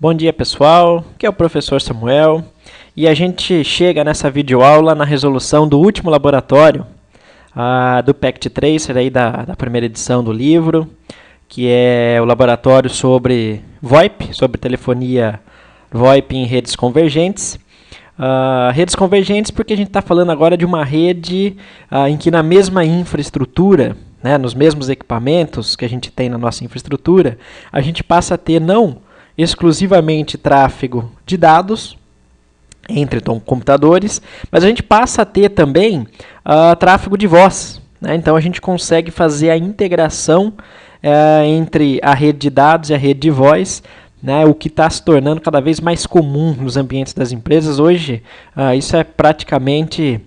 Bom dia pessoal, aqui é o professor Samuel e a gente chega nessa videoaula na resolução do último laboratório do PACT Tracer aí da primeira edição do livro, que é o laboratório sobre VoIP, sobre telefonia VoIP em redes convergentes. Redes convergentes porque a gente está falando agora de uma rede em que na mesma infraestrutura, nos mesmos equipamentos que a gente tem na nossa infraestrutura, a gente passa a ter não exclusivamente tráfego de dados entre computadores, mas a gente passa a ter também tráfego de voz. Então a gente consegue fazer a integração entre a rede de dados e a rede de voz, o que está se tornando cada vez mais comum nos ambientes das empresas. Hoje isso é praticamente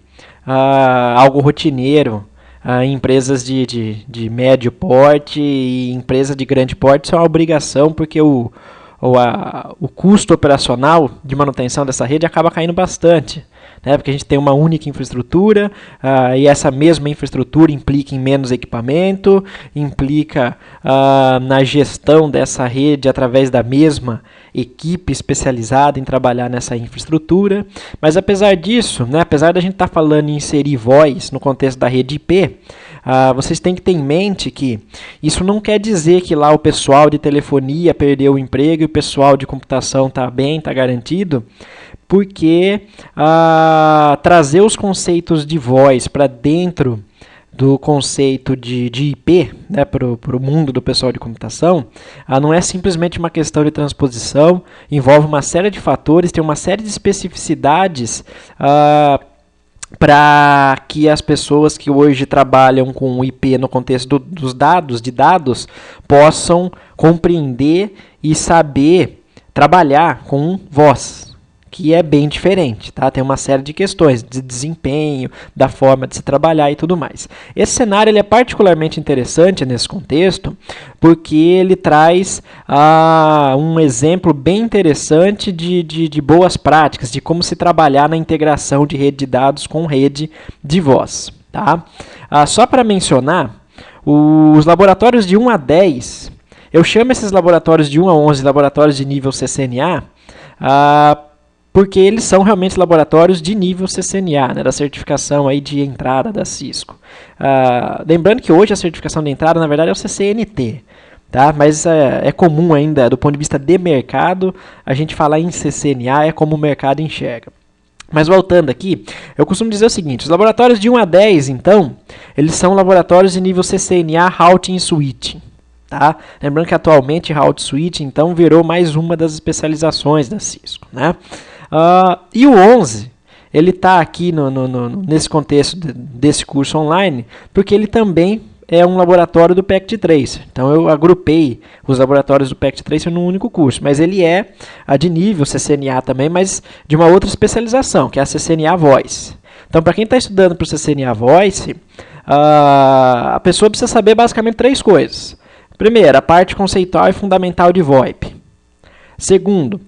algo rotineiro. Em empresas de médio porte e empresas de grande porte, isso é uma obrigação, porque o custo operacional de manutenção dessa rede acaba caindo bastante, porque a gente tem uma única infraestrutura e essa mesma infraestrutura implica em menos equipamento, implica na gestão dessa rede através da mesma equipe especializada em trabalhar nessa infraestrutura. Mas apesar disso, apesar da gente estar falando em inserir voz no contexto da rede IP, vocês têm que ter em mente que isso não quer dizer que lá o pessoal de telefonia perdeu o emprego e o pessoal de computação está bem, está garantido, porque trazer os conceitos de voz para dentro do conceito de IP, para o mundo do pessoal de computação, não é simplesmente uma questão de transposição, envolve uma série de fatores, tem uma série de especificidades para que as pessoas que hoje trabalham com IP no contexto dos dados, possam compreender e saber trabalhar com voz, que é bem diferente, Tem uma série de questões de desempenho, da forma de se trabalhar e tudo mais. Esse cenário ele é particularmente interessante nesse contexto, porque ele traz um exemplo bem interessante de boas práticas, de como se trabalhar na integração de rede de dados com rede de voz. Só para mencionar, os laboratórios de 1 a 10, eu chamo esses laboratórios de 1 a 11 laboratórios de nível CCNA, porque eles são realmente laboratórios de nível CCNA, da certificação aí de entrada da Cisco. Lembrando que hoje a certificação de entrada, na verdade, é o CCNT, mas é comum ainda, do ponto de vista de mercado, a gente falar em CCNA, é como o mercado enxerga. Mas voltando aqui, eu costumo dizer o seguinte: os laboratórios de 1 a 10, então, eles são laboratórios de nível CCNA Routing e Switching. Lembrando que atualmente Route Switch então virou mais uma das especializações da Cisco. E o 11, ele está aqui nesse contexto desse curso online, porque ele também é um laboratório do PACT Tracer. Então eu agrupei os laboratórios do PACT Tracer num único curso, mas ele é de nível CCNA também, mas de uma outra especialização, que é a CCNA Voice. Então para quem está estudando para o CCNA Voice, a pessoa precisa saber basicamente 3 coisas. Primeiro, a parte conceitual e fundamental de VoIP. Segundo,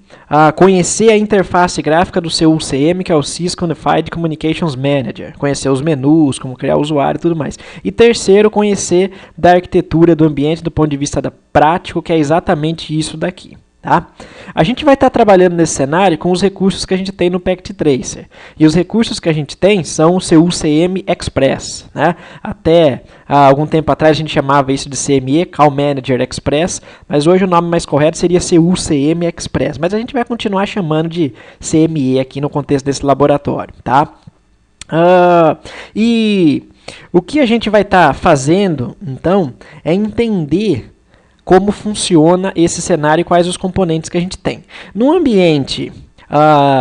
conhecer a interface gráfica do seu UCM, que é o Cisco Unified Communications Manager. Conhecer os menus, como criar o usuário e tudo mais. E terceiro, conhecer da arquitetura do ambiente do ponto de vista prático, que é exatamente isso daqui. A gente vai estar trabalhando nesse cenário com os recursos que a gente tem no PACT Tracer. E os recursos que a gente tem são o seu UCM Express. Até algum tempo atrás a gente chamava isso de CME, Call Manager Express, mas hoje o nome mais correto seria UCM Express. Mas a gente vai continuar chamando de CME aqui no contexto desse laboratório. E o que a gente vai estar fazendo, então, é entender como funciona esse cenário e quais os componentes que a gente tem. No ambiente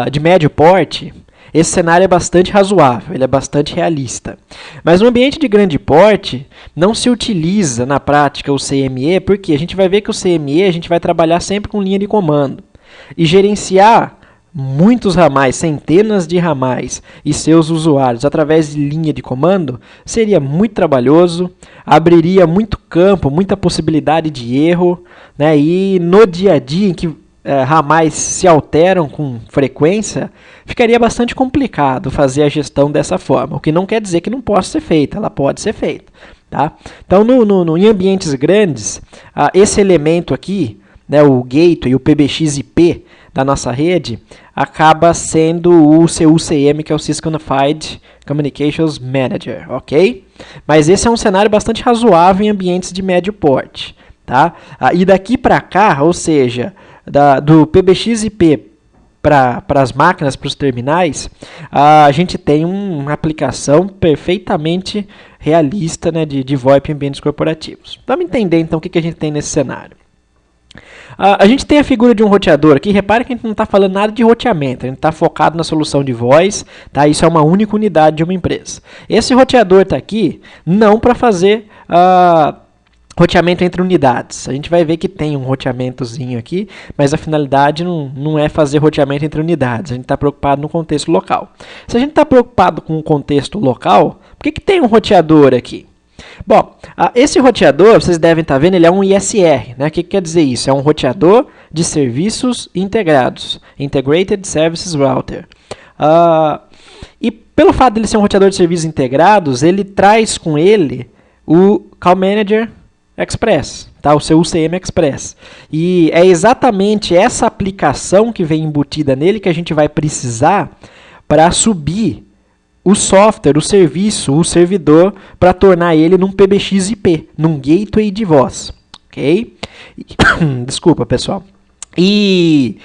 de médio porte, esse cenário é bastante razoável, ele é bastante realista. Mas no ambiente de grande porte, não se utiliza na prática o CME, porque a gente vai ver que o CME a gente vai trabalhar sempre com linha de comando. E gerenciar muitos ramais, centenas de ramais e seus usuários através de linha de comando seria muito trabalhoso, abriria muito campo, muita possibilidade de erro, e no dia a dia em que ramais se alteram com frequência, ficaria bastante complicado fazer a gestão dessa forma, o que não quer dizer que não possa ser feita, ela pode ser feita. Então, em ambientes grandes, esse elemento aqui né, o gateway, o PBX-IP da nossa rede, acaba sendo o CUCM, que é o Cisco Unified Communications Manager, ok? Mas esse é um cenário bastante razoável em ambientes de médio porte, tá? E daqui para cá, ou seja, do PBX-IP para as máquinas, para os terminais, a gente tem uma aplicação perfeitamente realista, né, de VoIP em ambientes corporativos. Vamos entender então o que a gente tem nesse cenário. A gente tem a figura de um roteador aqui. Repare que a gente não está falando nada de roteamento, a gente está focado na solução de voz, tá? Isso é uma única unidade de uma empresa. Esse roteador está aqui não para fazer roteamento entre unidades. A gente vai ver que tem um roteamentozinho aqui, mas a finalidade não é fazer roteamento entre unidades. A gente está preocupado no contexto local. Se a gente está preocupado com o contexto local, por que tem um roteador aqui? Bom, esse roteador, vocês devem estar vendo, ele é um ISR, né? O que quer dizer isso? É um roteador de serviços integrados, Integrated Services Router. E pelo fato de ele ser um roteador de serviços integrados, ele traz com ele o Call Manager Express, tá? O seu UCM Express. E é exatamente essa aplicação que vem embutida nele que a gente vai precisar para subir o software, o serviço, o servidor, para tornar ele num PBX-IP, num gateway de voz. Ok? Desculpa, pessoal. E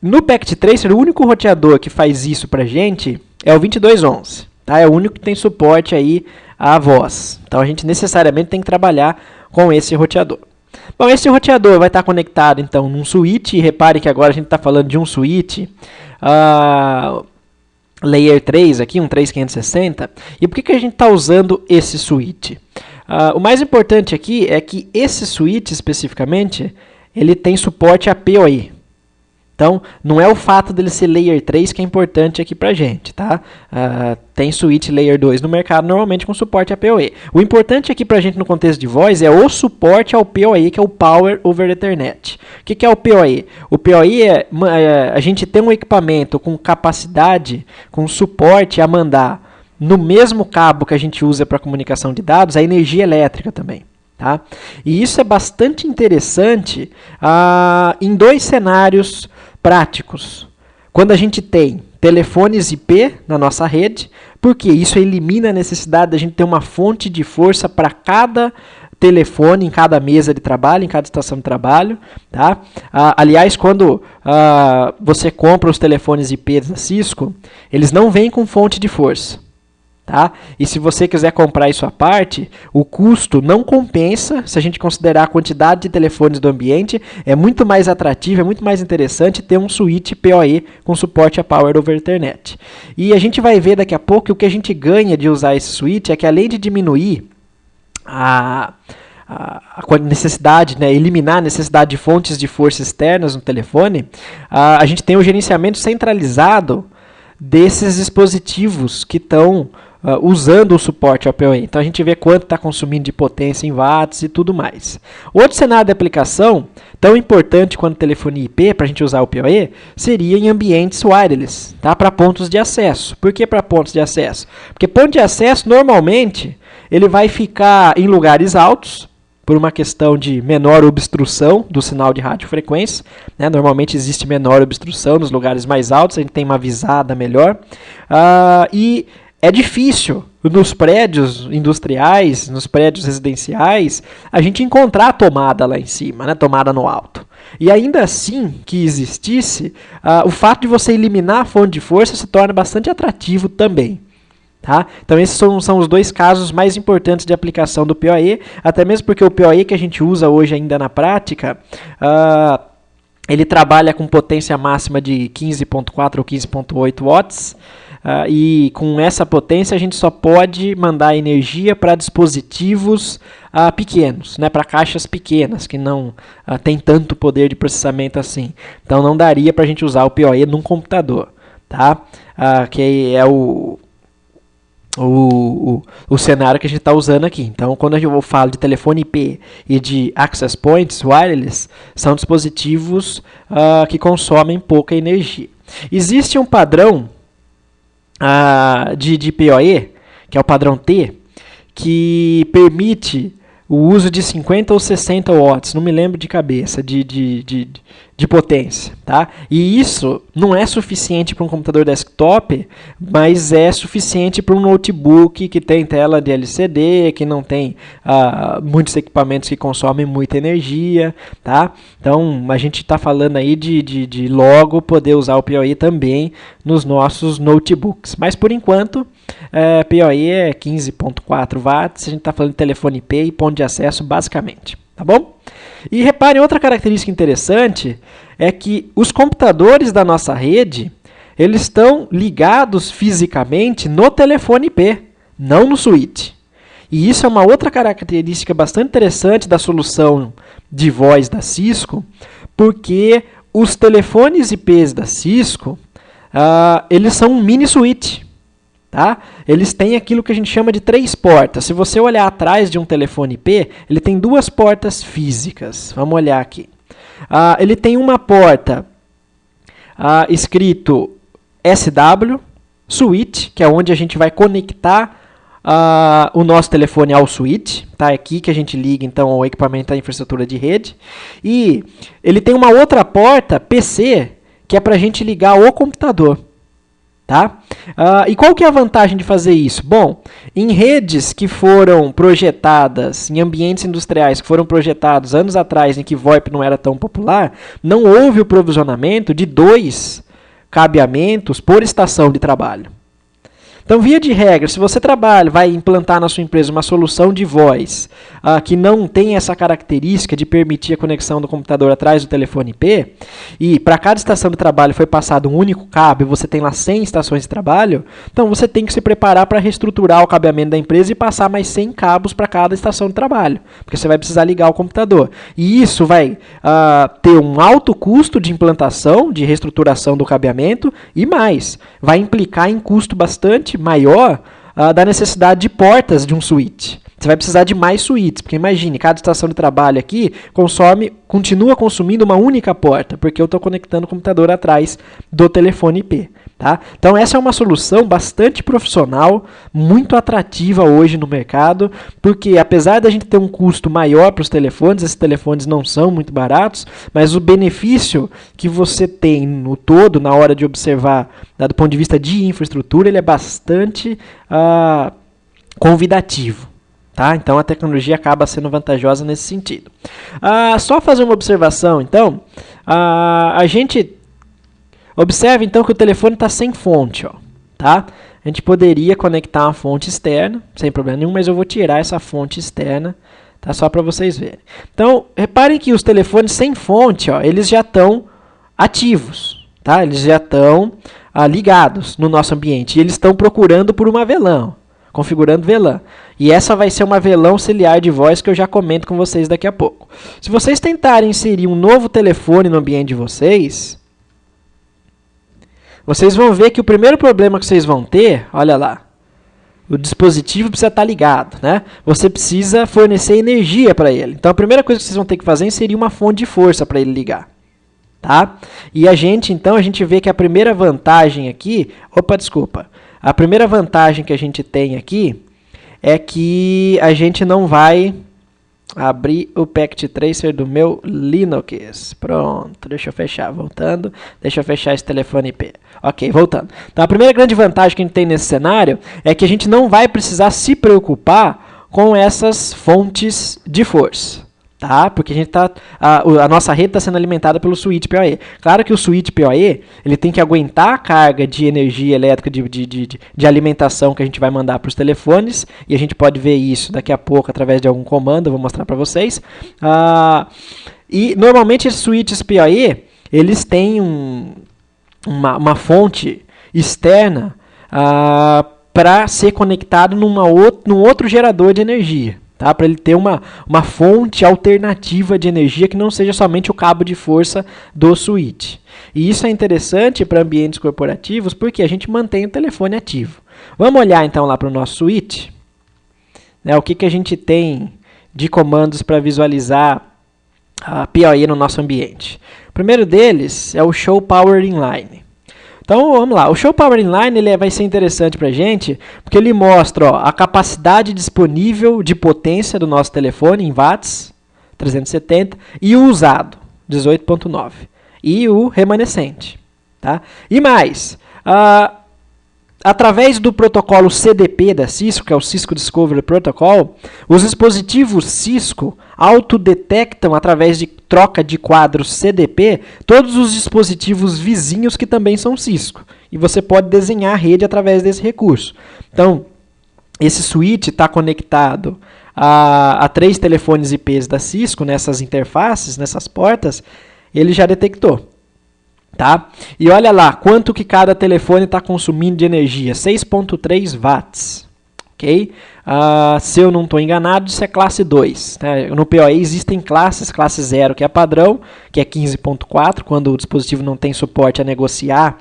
no Packet Tracer, o único roteador que faz isso para a gente é o 2211. Tá? É o único que tem suporte aí à voz. Então a gente necessariamente tem que trabalhar com esse roteador. Bom, esse roteador vai estar conectado então num switch. E repare que agora a gente está falando de um switch Layer 3 aqui, um 3560. E por que a gente está usando esse switch? O mais importante aqui é que esse switch especificamente, ele tem suporte a PoE. Então, não é o fato dele ser Layer 3 que é importante aqui pra gente, tá? Tem switch Layer 2 no mercado, normalmente com suporte a PoE. O importante aqui pra gente no contexto de voz é o suporte ao PoE, que é o Power over Ethernet. O que é o PoE? O PoE é a gente tem um equipamento com capacidade, com suporte a mandar no mesmo cabo que a gente usa para comunicação de dados, a energia elétrica também. Tá? E isso é bastante interessante em dois cenários práticos. Quando a gente tem telefones IP na nossa rede, porque isso elimina a necessidade de a gente ter uma fonte de força para cada telefone, em cada mesa de trabalho, em cada estação de trabalho. Tá? Aliás, quando você compra os telefones IP da Cisco, eles não vêm com fonte de força. Tá? E se você quiser comprar isso à parte, o custo não compensa. Se a gente considerar a quantidade de telefones do ambiente, é muito mais atrativo, é muito mais interessante ter um switch PoE com suporte a Power over Ethernet. E a gente vai ver daqui a pouco que o que a gente ganha de usar esse switch é que, além de diminuir a necessidade, né, eliminar a necessidade de fontes de força externas no telefone, a gente tem um gerenciamento centralizado desses dispositivos que estão usando o suporte ao PoE. Então a gente vê quanto está consumindo de potência em watts e tudo mais. Outro cenário de aplicação, tão importante quanto telefonia IP, para a gente usar o PoE, seria em ambientes wireless, tá? Para pontos de acesso. Por que para pontos de acesso? Porque ponto de acesso, normalmente, ele vai ficar em lugares altos, por uma questão de menor obstrução do sinal de radiofrequência. Né? Normalmente existe menor obstrução nos lugares mais altos, a gente tem uma visada melhor. E é difícil nos prédios industriais, nos prédios residenciais, a gente encontrar a tomada lá em cima, né? Tomada no alto. E ainda assim que existisse, o fato de você eliminar a fonte de força se torna bastante atrativo também. Tá? Então esses são os dois casos mais importantes de aplicação do PoE, até mesmo porque o PoE que a gente usa hoje ainda na prática, ele trabalha com potência máxima de 15.4 ou 15.8 watts, e com essa potência a gente só pode mandar energia para dispositivos pequenos, né, para caixas pequenas, que não tem tanto poder de processamento assim. Então não daria para a gente usar o PoE num computador, tá? Que é o cenário que a gente está usando aqui. Então, quando eu falo de telefone IP e de access points wireless, são dispositivos que consomem pouca energia. Existe um padrão de PoE, que é o padrão T, que permite o uso de 50 ou 60 watts, não me lembro de cabeça, de potência, tá? E isso não é suficiente para um computador desktop, mas é suficiente para um notebook que tem tela de LCD, que não tem muitos equipamentos que consomem muita energia, tá? Então, a gente está falando aí de logo poder usar o PoE também nos nossos notebooks. Mas, por enquanto, PoE é 15.4 watts, a gente está falando de telefone IP e ponto de acesso, basicamente, tá bom? E reparem, outra característica interessante é que os computadores da nossa rede, eles estão ligados fisicamente no telefone IP, não no switch. E isso é uma outra característica bastante interessante da solução de voz da Cisco, porque os telefones IPs da Cisco, eles são um mini switch. Tá? Eles têm aquilo que a gente chama de 3 portas. Se você olhar atrás de um telefone IP, ele tem 2 portas físicas. Vamos olhar aqui. Ele tem uma porta escrito SW, switch, que é onde a gente vai conectar o nosso telefone ao switch. Tá? É aqui que a gente liga então o equipamento da infraestrutura de rede. E ele tem uma outra porta PC, que é para a gente ligar o computador. Tá? E qual que é a vantagem de fazer isso? Bom, em redes que foram projetadas, em ambientes industriais que foram projetados anos atrás, em que VoIP não era tão popular, não houve o provisionamento de 2 cabeamentos por estação de trabalho. Então, via de regra, se você vai implantar na sua empresa uma solução de voz que não tem essa característica de permitir a conexão do computador atrás do telefone IP, e para cada estação de trabalho foi passado um único cabo, e você tem lá 100 estações de trabalho, então você tem que se preparar para reestruturar o cabeamento da empresa e passar mais 100 cabos para cada estação de trabalho, porque você vai precisar ligar o computador. E isso vai ter um alto custo de implantação, de reestruturação do cabeamento, e mais, vai implicar em custo bastante maior da necessidade de portas de um switch. Você vai precisar de mais switches, porque imagine, cada estação de trabalho aqui continua consumindo uma única porta, porque eu estou conectando o computador atrás do telefone IP. Tá? Então essa é uma solução bastante profissional, muito atrativa hoje no mercado, porque apesar da gente ter um custo maior para os telefones, esses telefones não são muito baratos, mas o benefício que você tem no todo, na hora de observar, do ponto de vista de infraestrutura, ele é bastante convidativo. Tá? Então a tecnologia acaba sendo vantajosa nesse sentido. Só fazer uma observação, então, a gente observe então que o telefone está sem fonte, ó, tá? A gente poderia conectar uma fonte externa, sem problema nenhum, mas eu vou tirar essa fonte externa, tá? Só para vocês verem. Então, reparem que os telefones sem fonte, ó, eles já estão ativos, tá? Eles já estão ligados no nosso ambiente e eles estão procurando por uma VLAN, configurando VLAN. E essa vai ser uma VLAN auxiliar de voz que eu já comento com vocês daqui a pouco. Se vocês tentarem inserir um novo telefone no ambiente de vocês vão ver que o primeiro problema que vocês vão ter, olha lá, o dispositivo precisa estar ligado, né? Você precisa fornecer energia para ele. Então a primeira coisa que vocês vão ter que fazer é inserir uma fonte de força para ele ligar. Tá? E a gente vê que a primeira vantagem aqui, a primeira vantagem que a gente tem aqui é que a gente não vai abrir o Packet Tracer do meu Linux. Pronto, deixa eu fechar, voltando, deixa eu fechar esse telefone IP. Ok, voltando. Então a primeira grande vantagem que a gente tem nesse cenário é que a gente não vai precisar se preocupar com essas fontes de força. Tá? Porque a nossa rede está sendo alimentada pelo switch PoE. Claro que o switch PoE ele tem que aguentar a carga de energia elétrica de alimentação que a gente vai mandar para os telefones, e a gente pode ver isso daqui a pouco através de algum comando, eu vou mostrar para vocês. E normalmente esses switches PoE eles têm uma fonte externa para ser conectado num outro gerador de energia. Tá? Para ele ter uma fonte alternativa de energia que não seja somente o cabo de força do switch. E isso é interessante para ambientes corporativos porque a gente mantém o telefone ativo. Vamos olhar então lá para o nosso switch. Né, o que a gente tem de comandos para visualizar a PoE no nosso ambiente. O primeiro deles é o Show Power Inline. Então, vamos lá. O Show Power Inline vai ser interessante para a gente, porque ele mostra a capacidade disponível de potência do nosso telefone em watts, 370, e o usado, 18.9, e o remanescente. Tá? E mais, através do protocolo CDP da Cisco, que é o Cisco Discovery Protocol, os dispositivos Cisco autodetectam, através de troca de quadros CDP, todos os dispositivos vizinhos que também são Cisco. E você pode desenhar a rede através desse recurso. Então, esse switch está conectado a 3 telefones IPs da Cisco, nessas interfaces, nessas portas, ele já detectou. Tá? E olha lá, quanto que cada telefone está consumindo de energia, 6.3 watts. Okay? Se eu não estou enganado, isso é classe 2. Né? No PoE existem classes, classe 0, que é padrão, que é 15.4, quando o dispositivo não tem suporte a negociar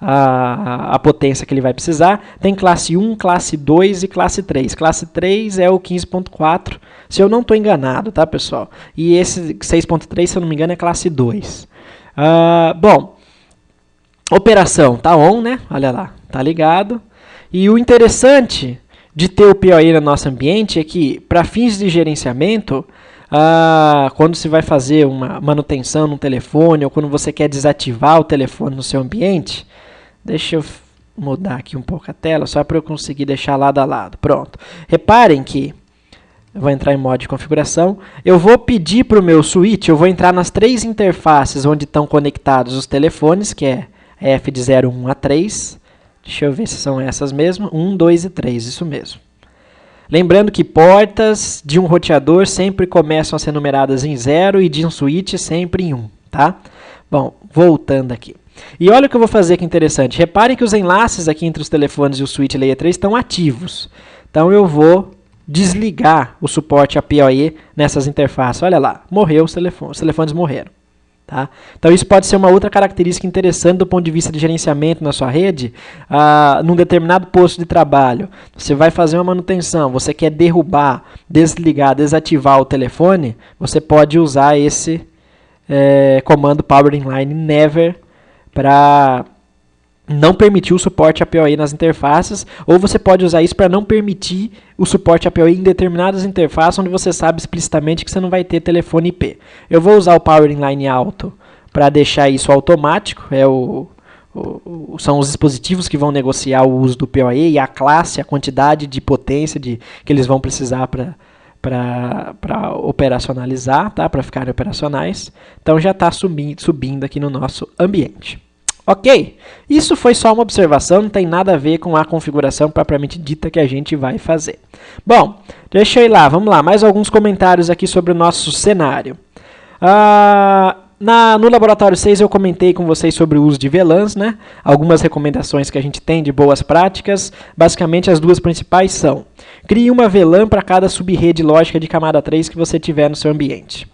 a potência que ele vai precisar. Tem classe 1, classe 2 e classe 3. Classe 3 é o 15.4, se eu não estou enganado, tá, pessoal? E esse 6.3, se eu não me engano, é classe 2. Bom, operação tá on, né? Olha lá, tá ligado. E o interessante de ter o PoE no nosso ambiente é que, para fins de gerenciamento, quando se vai fazer uma manutenção no telefone ou quando você quer desativar o telefone no seu ambiente, deixa eu mudar aqui um pouco a tela só para eu conseguir deixar lado a lado. Pronto. Reparem que eu vou entrar em modo de configuração. Eu vou pedir para o meu switch, eu vou entrar nas 3 interfaces onde estão conectados os telefones, que é F de 01 a 3. Deixa eu ver se são essas mesmo. 1, 2 e 3, isso mesmo. Lembrando que portas de um roteador sempre começam a ser numeradas em 0 e de um switch sempre em 1. Tá? Bom, voltando aqui. E olha o que eu vou fazer que interessante. Reparem que os enlaces aqui entre os telefones e o switch Layer 3 estão ativos. Então eu vou desligar o suporte a PoE nessas interfaces. Olha lá, morreu os telefones morreram. Tá? Então isso pode ser uma outra característica interessante do ponto de vista de gerenciamento na sua rede, num determinado posto de trabalho. Você vai fazer uma manutenção, você quer derrubar, desligar, desativar o telefone, você pode usar esse comando Power Inline Never para não permitir o suporte a PoE nas interfaces, ou você pode usar isso para não permitir o suporte a PoE em determinadas interfaces onde você sabe explicitamente que você não vai ter telefone IP. Eu vou usar o Power Inline Auto para deixar isso automático, são os dispositivos que vão negociar o uso do PoE e a classe, a quantidade de potência que eles vão precisar para operacionalizar, tá? Para ficarem operacionais. Então já está subindo aqui no nosso ambiente. Ok, isso foi só uma observação, não tem nada a ver com a configuração propriamente dita que a gente vai fazer. Bom, deixa eu ir lá, vamos lá, mais alguns comentários aqui sobre o nosso cenário. No Laboratório 6 eu comentei com vocês sobre o uso de VLANs, né? Algumas recomendações que a gente tem de boas práticas, basicamente as duas principais são: crie uma VLAN para cada subrede lógica de camada 3 que você tiver no seu ambiente.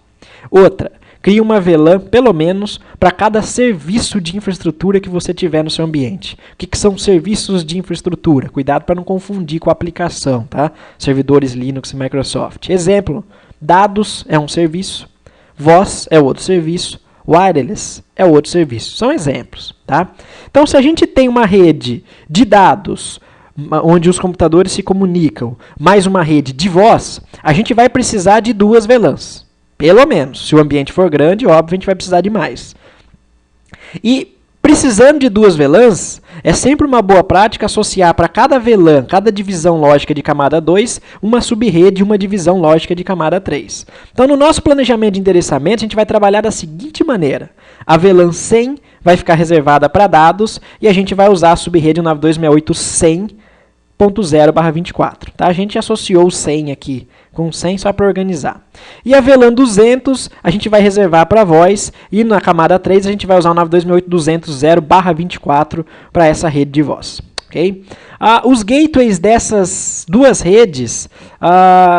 Outra, crie uma VLAN, pelo menos, para cada serviço de infraestrutura que você tiver no seu ambiente. O que são serviços de infraestrutura? Cuidado para não confundir com a aplicação, tá? Servidores Linux e Microsoft. Exemplo, dados é um serviço, voz é outro serviço, wireless é outro serviço. São exemplos, tá? Então, se a gente tem uma rede de dados onde os computadores se comunicam, mais uma rede de voz, a gente vai precisar de 2 VLANs. Pelo menos. Se o ambiente for grande, óbvio, a gente vai precisar de mais. E precisando de 2 VLANs, é sempre uma boa prática associar para cada VLAN, cada divisão lógica de camada 2, uma subrede e uma divisão lógica de camada 3. Então, no nosso planejamento de endereçamento, a gente vai trabalhar da seguinte maneira. A VLAN 100 vai ficar reservada para dados e a gente vai usar a subrede 9268.100.0/24. Tá? A gente associou o 100 aqui com 100 só para organizar. E a VLAN 200 a gente vai reservar para voz e na camada 3 a gente vai usar o 9268.200.0/24 para essa rede de voz. Okay? Os gateways dessas duas redes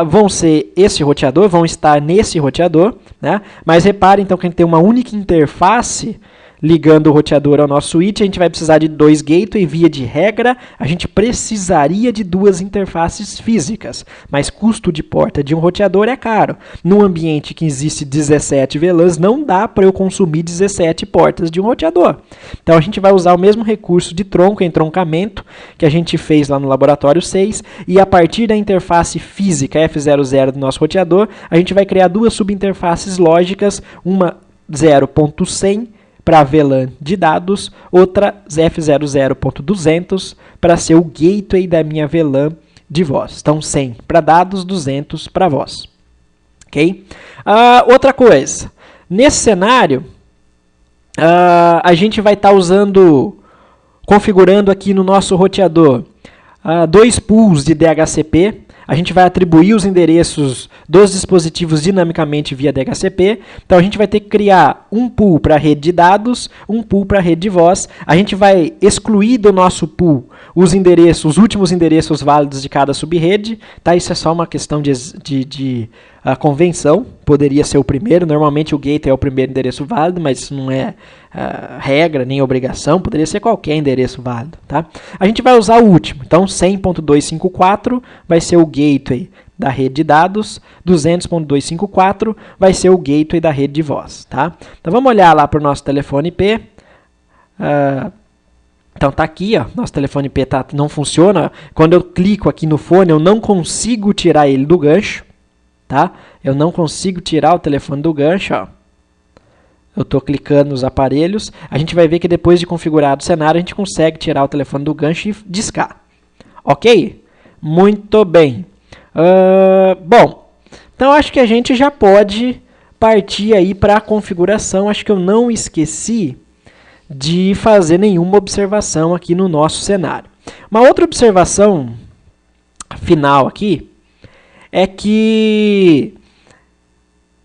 vão ser esse roteador, vão estar nesse roteador, né? Mas repare então que a gente tem uma única interface ligando o roteador ao nosso switch, a gente vai precisar de 2 gateway. Via de regra, a gente precisaria de 2 interfaces físicas, mas custo de porta de um roteador é caro. Num ambiente que existe 17 VLANs, não dá para eu consumir 17 portas de um roteador. Então a gente vai usar o mesmo recurso de tronco, entroncamento, que a gente fez lá no laboratório 6, e a partir da interface física F00 do nosso roteador, a gente vai criar 2 subinterfaces lógicas, uma 0.100 para VLAN de dados, outra F00.200 para ser o gateway da minha VLAN de voz. Então 100 para dados, 200 para voz. Ok? Outra coisa, nesse cenário, a gente vai estar configurando aqui no nosso roteador 2 pools de DHCP. A gente vai atribuir os endereços dos dispositivos dinamicamente via DHCP. Então, a gente vai ter que criar um pool para a rede de dados, um pool para a rede de voz. A gente vai excluir do nosso pool os últimos endereços válidos de cada subrede. Tá? Isso é só uma questão de convenção. Poderia ser o primeiro. Normalmente, o gateway é o primeiro endereço válido, mas isso não é regra nem obrigação. Poderia ser qualquer endereço válido. Tá? A gente vai usar o último. Então, 100.254 vai ser o gateway da rede de dados, 200.254 vai ser o gateway da rede de voz. Tá? Então, vamos olhar lá para o nosso telefone IP. Então, está aqui, ó, nosso telefone IP não funciona. Quando eu clico aqui no fone, eu não consigo tirar ele do gancho. Tá? Eu não consigo tirar o telefone do gancho. Ó. Eu estou clicando nos aparelhos. A gente vai ver que depois de configurado o cenário, a gente consegue tirar o telefone do gancho e discar. Ok? Muito bem. Bom, então acho que a gente já pode partir aí para a configuração. Acho que eu não esqueci de fazer nenhuma observação aqui no nosso cenário. Uma outra observação final aqui é que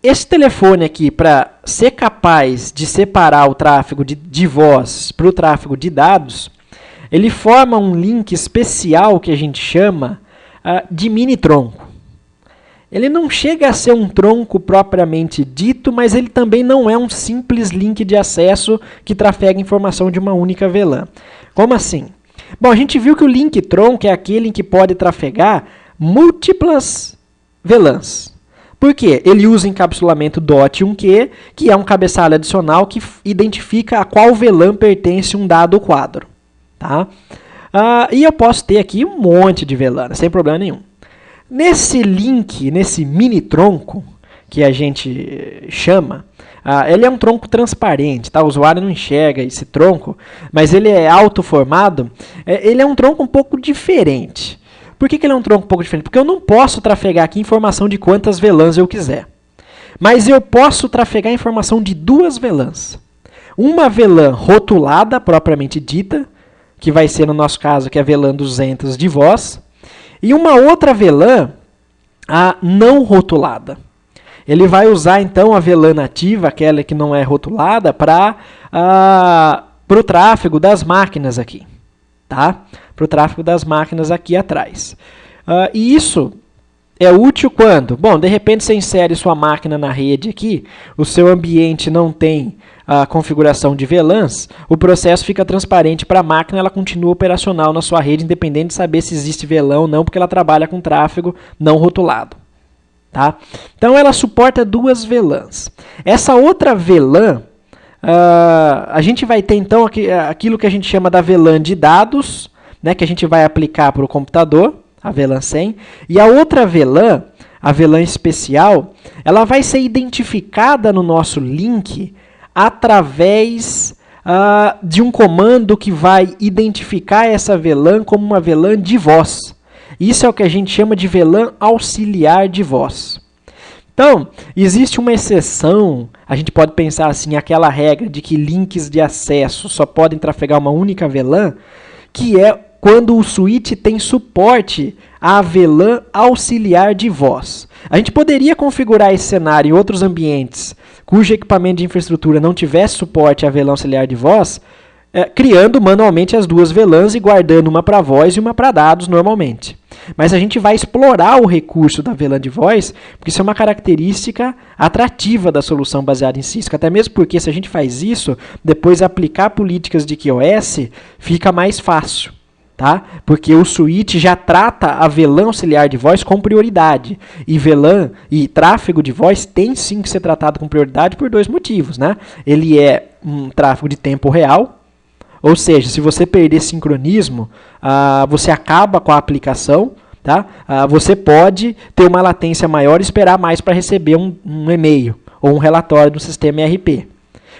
esse telefone aqui, para ser capaz de separar o tráfego de voz para o tráfego de dados, ele forma um link especial que a gente chama de mini tronco. Ele não chega a ser um tronco propriamente dito, mas ele também não é um simples link de acesso que trafega informação de uma única VLAN. Como assim? Bom, a gente viu que o link tronco é aquele em que pode trafegar múltiplas VLANs. Por quê? Ele usa encapsulamento DOT1Q, que é um cabeçalho adicional que identifica a qual VLAN pertence um dado quadro. Tá? E eu posso ter aqui um monte de VLAN, sem problema nenhum. Nesse link, nesse mini tronco, que a gente chama, ele é um tronco transparente, tá? O usuário não enxerga esse tronco, mas ele é autoformado. Ele é um tronco um pouco diferente. Por que ele é um tronco um pouco diferente? Porque eu não posso trafegar aqui informação de quantas VLANs eu quiser. Mas eu posso trafegar informação de 2 VLANs. Uma VLAN rotulada, propriamente dita, que vai ser, no nosso caso, que é a VLAN 200 de voz, e uma outra VLAN não rotulada. Ele vai usar, então, a VLAN nativa, aquela que não é rotulada, para o tráfego das máquinas aqui. Tá? Para o tráfego das máquinas aqui atrás. E isso é útil quando? Bom, de repente você insere sua máquina na rede aqui, o seu ambiente não tem a configuração de VLANs, o processo fica transparente para a máquina, ela continua operacional na sua rede, independente de saber se existe VLAN ou não, porque ela trabalha com tráfego não rotulado. Tá? Então ela suporta 2 VLANs. Essa outra VLAN, a gente vai ter então aquilo que a gente chama da VLAN de dados, né, que a gente vai aplicar para o computador, a VLAN 100, e a outra VLAN, a VLAN especial, ela vai ser identificada no nosso link através de um comando que vai identificar essa VLAN como uma VLAN de voz. Isso é o que a gente chama de VLAN auxiliar de voz. Então, existe uma exceção, a gente pode pensar assim, aquela regra de que links de acesso só podem trafegar uma única VLAN, que é quando o switch tem suporte à VLAN auxiliar de voz. A gente poderia configurar esse cenário em outros ambientes cujo equipamento de infraestrutura não tivesse suporte à VLAN auxiliar de voz, criando manualmente as 2 VLANs e guardando uma para voz e uma para dados normalmente. Mas a gente vai explorar o recurso da VLAN de voz, porque isso é uma característica atrativa da solução baseada em Cisco. Até mesmo porque se a gente faz isso, depois aplicar políticas de QoS fica mais fácil. Tá? Porque o switch já trata a VLAN auxiliar de voz com prioridade. E VLAN e tráfego de voz tem sim que ser tratado com prioridade por dois motivos. Né? Ele é um tráfego de tempo real, ou seja, se você perder sincronismo, você acaba com a aplicação. Tá? Você pode ter uma latência maior e esperar mais para receber um e-mail ou um relatório do sistema ERP.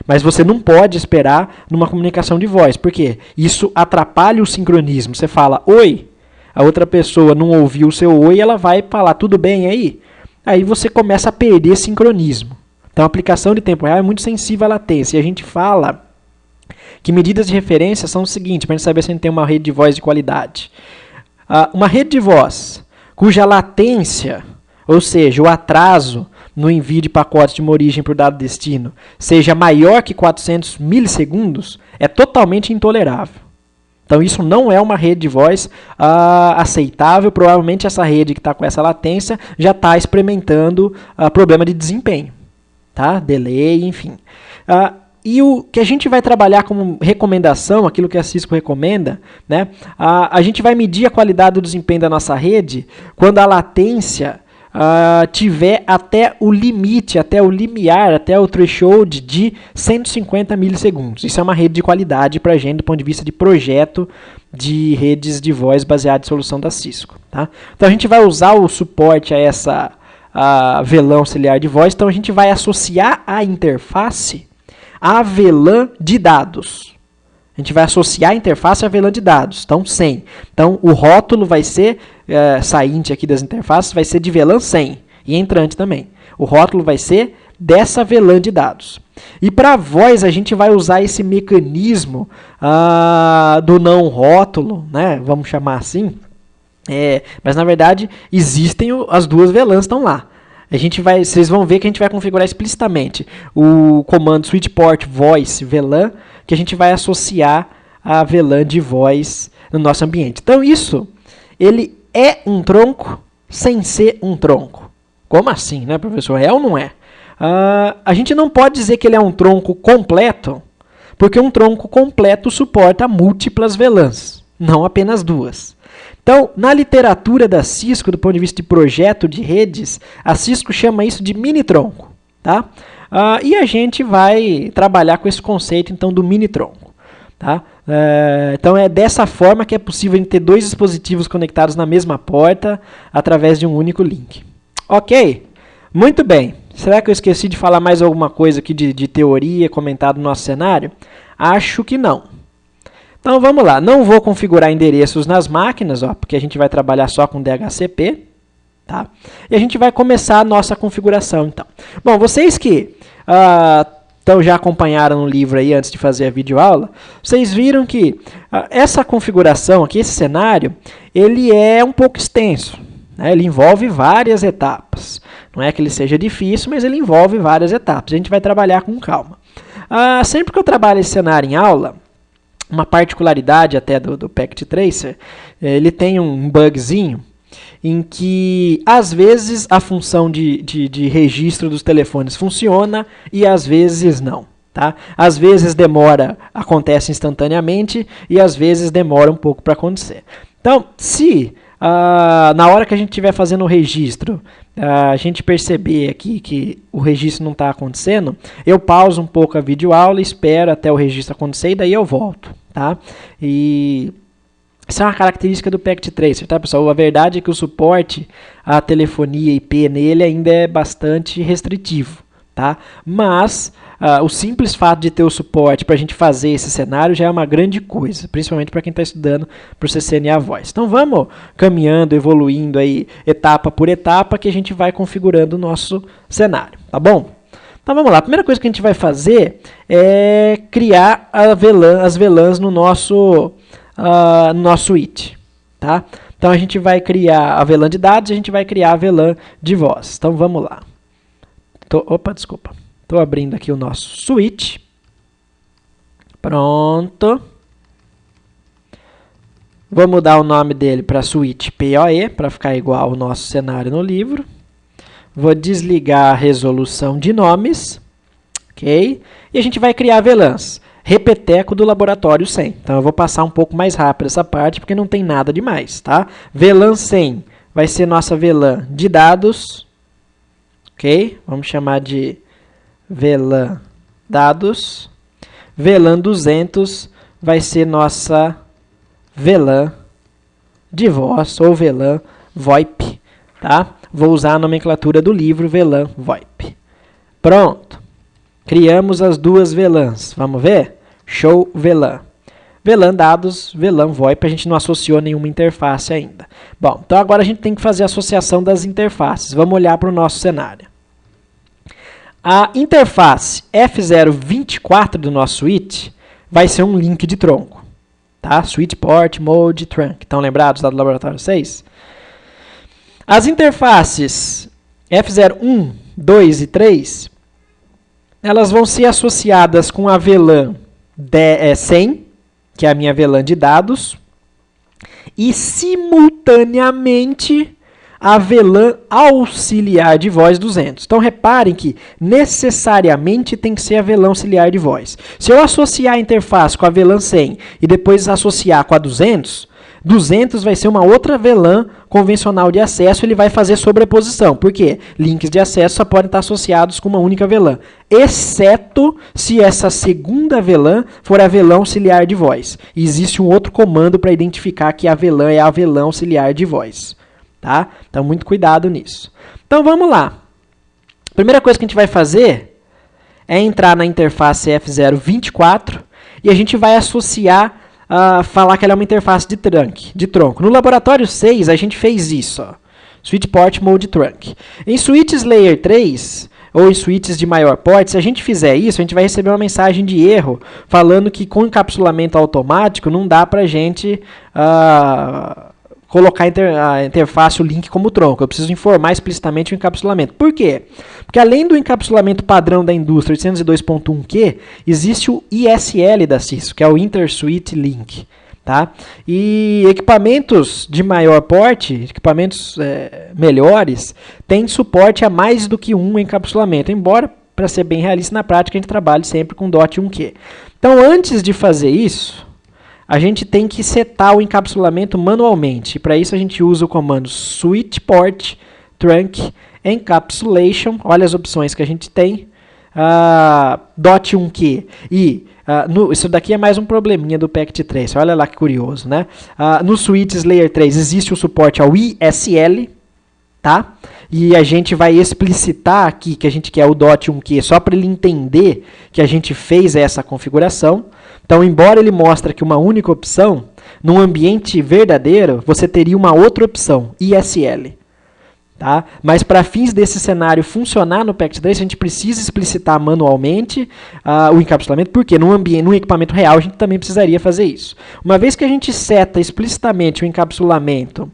Mas você não pode esperar numa comunicação de voz. Por quê? Isso atrapalha o sincronismo. Você fala, oi, a outra pessoa não ouviu o seu oi, ela vai falar, tudo bem aí? Aí você começa a perder sincronismo. Então a aplicação de tempo real é muito sensível à latência. E a gente fala que medidas de referência são o seguinte, para a gente saber se a gente tem uma rede de voz de qualidade. Uma rede de voz cuja latência, ou seja, o atraso no envio de pacotes de uma origem para o dado destino, seja maior que 400 milissegundos, é totalmente intolerável. Então, isso não é uma rede de voz aceitável. Provavelmente, essa rede que está com essa latência já está experimentando problema de desempenho, tá? Delay, enfim. E o que a gente vai trabalhar como recomendação, aquilo que a Cisco recomenda, né? A gente vai medir a qualidade do desempenho da nossa rede quando a latência tiver até o limite, até o limiar, até o threshold de 150 milissegundos. Isso é uma rede de qualidade para a gente do ponto de vista de projeto de redes de voz baseada em solução da Cisco. Tá? Então a gente vai usar o suporte a essa VLAN auxiliar de voz, então a gente vai associar a interface à VLAN de dados. A gente vai associar a interface à VLAN de dados, então 100. Então o rótulo vai ser, sainte aqui das interfaces, vai ser de VLAN 100 e entrante também. O rótulo vai ser dessa VLAN de dados. E para a voz a gente vai usar esse mecanismo do não rótulo, né? Vamos chamar assim. Mas na verdade existem as duas VLANs estão lá. Vocês vão ver que a gente vai configurar explicitamente o comando switchport voice VLAN, que a gente vai associar a VLAN de voz no nosso ambiente. Então isso, ele é um tronco sem ser um tronco. Como assim, né, professor? É ou não é? A gente não pode dizer que ele é um tronco completo, porque um tronco completo suporta múltiplas VLANs, não apenas duas. Então, na literatura da Cisco, do ponto de vista de projeto de redes, a Cisco chama isso de mini-tronco. Tá? E a gente vai trabalhar com esse conceito então, do mini-tronco. Tá? Então, é dessa forma que é possível ter dois dispositivos conectados na mesma porta através de um único link. Ok? Muito bem. Será que eu esqueci de falar mais alguma coisa aqui de teoria comentado no nosso cenário? Acho que não. Então vamos lá, não vou configurar endereços nas máquinas, porque a gente vai trabalhar só com DHCP, tá? E a gente vai começar a nossa configuração, então. Bom, vocês que já acompanharam o livro aí antes de fazer a videoaula, vocês viram que essa configuração aqui, esse cenário, ele é um pouco extenso, né? Ele envolve várias etapas. Não é que ele seja difícil, mas ele envolve várias etapas. A gente vai trabalhar com calma. Sempre que eu trabalho esse cenário em aula, uma particularidade até do Packet Tracer, ele tem um bugzinho em que, às vezes, a função de registro dos telefones funciona e, às vezes, não. Tá? Às vezes acontece instantaneamente e, às vezes, demora um pouco para acontecer. Então, se na hora que a gente estiver fazendo o registro, a gente perceber aqui que o registro não está acontecendo, eu pauso um pouco a videoaula, espero até o registro acontecer e daí eu volto. Tá? E isso é uma característica do Packet Tracer, tá, pessoal? A verdade é que o suporte à telefonia IP nele ainda é bastante restritivo. Tá? Mas o simples fato de ter o suporte para a gente fazer esse cenário já é uma grande coisa, principalmente para quem está estudando para o CCNA Voice. Então vamos caminhando, evoluindo aí etapa por etapa que a gente vai configurando o nosso cenário, tá bom? Então vamos lá, a primeira coisa que a gente vai fazer é criar as VLANs no nosso switch. Tá? Então a gente vai criar a VLAN de dados e a gente vai criar a VLAN de voz. Então vamos lá. Desculpa. Estou abrindo aqui o nosso switch. Pronto. Vou mudar o nome dele para switch PoE, para ficar igual ao nosso cenário no livro. Vou desligar a resolução de nomes. Ok? E a gente vai criar VLANs. Repeteco do laboratório 100. Então, eu vou passar um pouco mais rápido essa parte, porque não tem nada demais, tá? VLAN 100 vai ser nossa VLAN de dados. Ok? Vamos chamar de VLAN dados. VLAN 200 vai ser nossa VLAN de voz ou VLAN VoIP, tá? Vou usar a nomenclatura do livro VLAN VoIP. Pronto. Criamos as duas VLANs. Vamos ver? Show VLAN. VLAN dados, VLAN VoIP, a gente não associou nenhuma interface ainda. Bom, então agora a gente tem que fazer a associação das interfaces. Vamos olhar para o nosso cenário. A interface F024 do nosso switch vai ser um link de tronco. Tá? Switch Port, Mode, Trunk. Estão lembrados lá do laboratório 6? As interfaces F01, 2 e 3, elas vão ser associadas com a VLAN 100, que é a minha VLAN de dados, e simultaneamente a VLAN auxiliar de voz 200. Então, reparem que necessariamente tem que ser a VLAN auxiliar de voz. Se eu associar a interface com a VLAN 100 e depois associar com a 200, 200 vai ser uma outra VLAN convencional de acesso, ele vai fazer sobreposição. Por quê? Links de acesso só podem estar associados com uma única VLAN, exceto se essa segunda VLAN for a VLAN auxiliar de voz. E existe um outro comando para identificar que a VLAN é a VLAN auxiliar de voz. Tá? Então, muito cuidado nisso. Então, vamos lá. A primeira coisa que a gente vai fazer é entrar na interface F024 e a gente vai associar, falar que ela é uma interface de tronco. No laboratório 6, a gente fez isso. Ó. Switch Port Mode Trunk. Em switches Layer 3, ou em switches de maior porte, se a gente fizer isso, a gente vai receber uma mensagem de erro falando que com encapsulamento automático não dá para a gente colocar a interface, o link como tronco. Eu preciso informar explicitamente o encapsulamento. Por quê? Porque além do encapsulamento padrão da indústria 802.1q, existe o ISL da Cisco, que é o Inter-Suite Link. Tá? E equipamentos de maior porte, equipamentos melhores, têm suporte a mais do que um encapsulamento, embora, para ser bem realista na prática, a gente trabalhe sempre com .1q. Então, antes de fazer isso, a gente tem que setar o encapsulamento manualmente. Para isso, a gente usa o comando switch port trunk encapsulation. Olha as opções que a gente tem. .1q. E isso daqui é mais um probleminha do Packet Tracer. Olha lá que curioso, né? No switches Layer 3 existe o suporte ao ISL, tá? E a gente vai explicitar aqui que a gente quer o .1q só para ele entender que a gente fez essa configuração. Então, embora ele mostre aqui uma única opção, num ambiente verdadeiro, você teria uma outra opção, ISL. Tá? Mas para fins desse cenário funcionar no Packet Tracer, a gente precisa explicitar manualmente o encapsulamento, porque num equipamento real a gente também precisaria fazer isso. Uma vez que a gente seta explicitamente o encapsulamento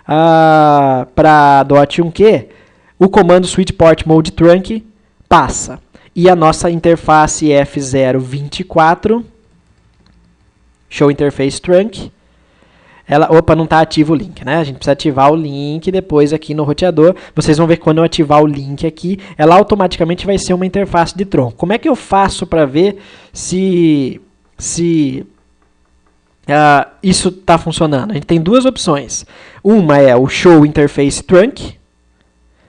para .1q, o comando switch port mode trunk passa. E a nossa interface F024, show interface trunk, não está ativo o link, né? A gente precisa ativar o link depois aqui no roteador. Vocês vão ver que quando eu ativar o link aqui, ela automaticamente vai ser uma interface de tronco. Como é que eu faço para ver se isso está funcionando? A gente tem duas opções. Uma é o show interface trunk,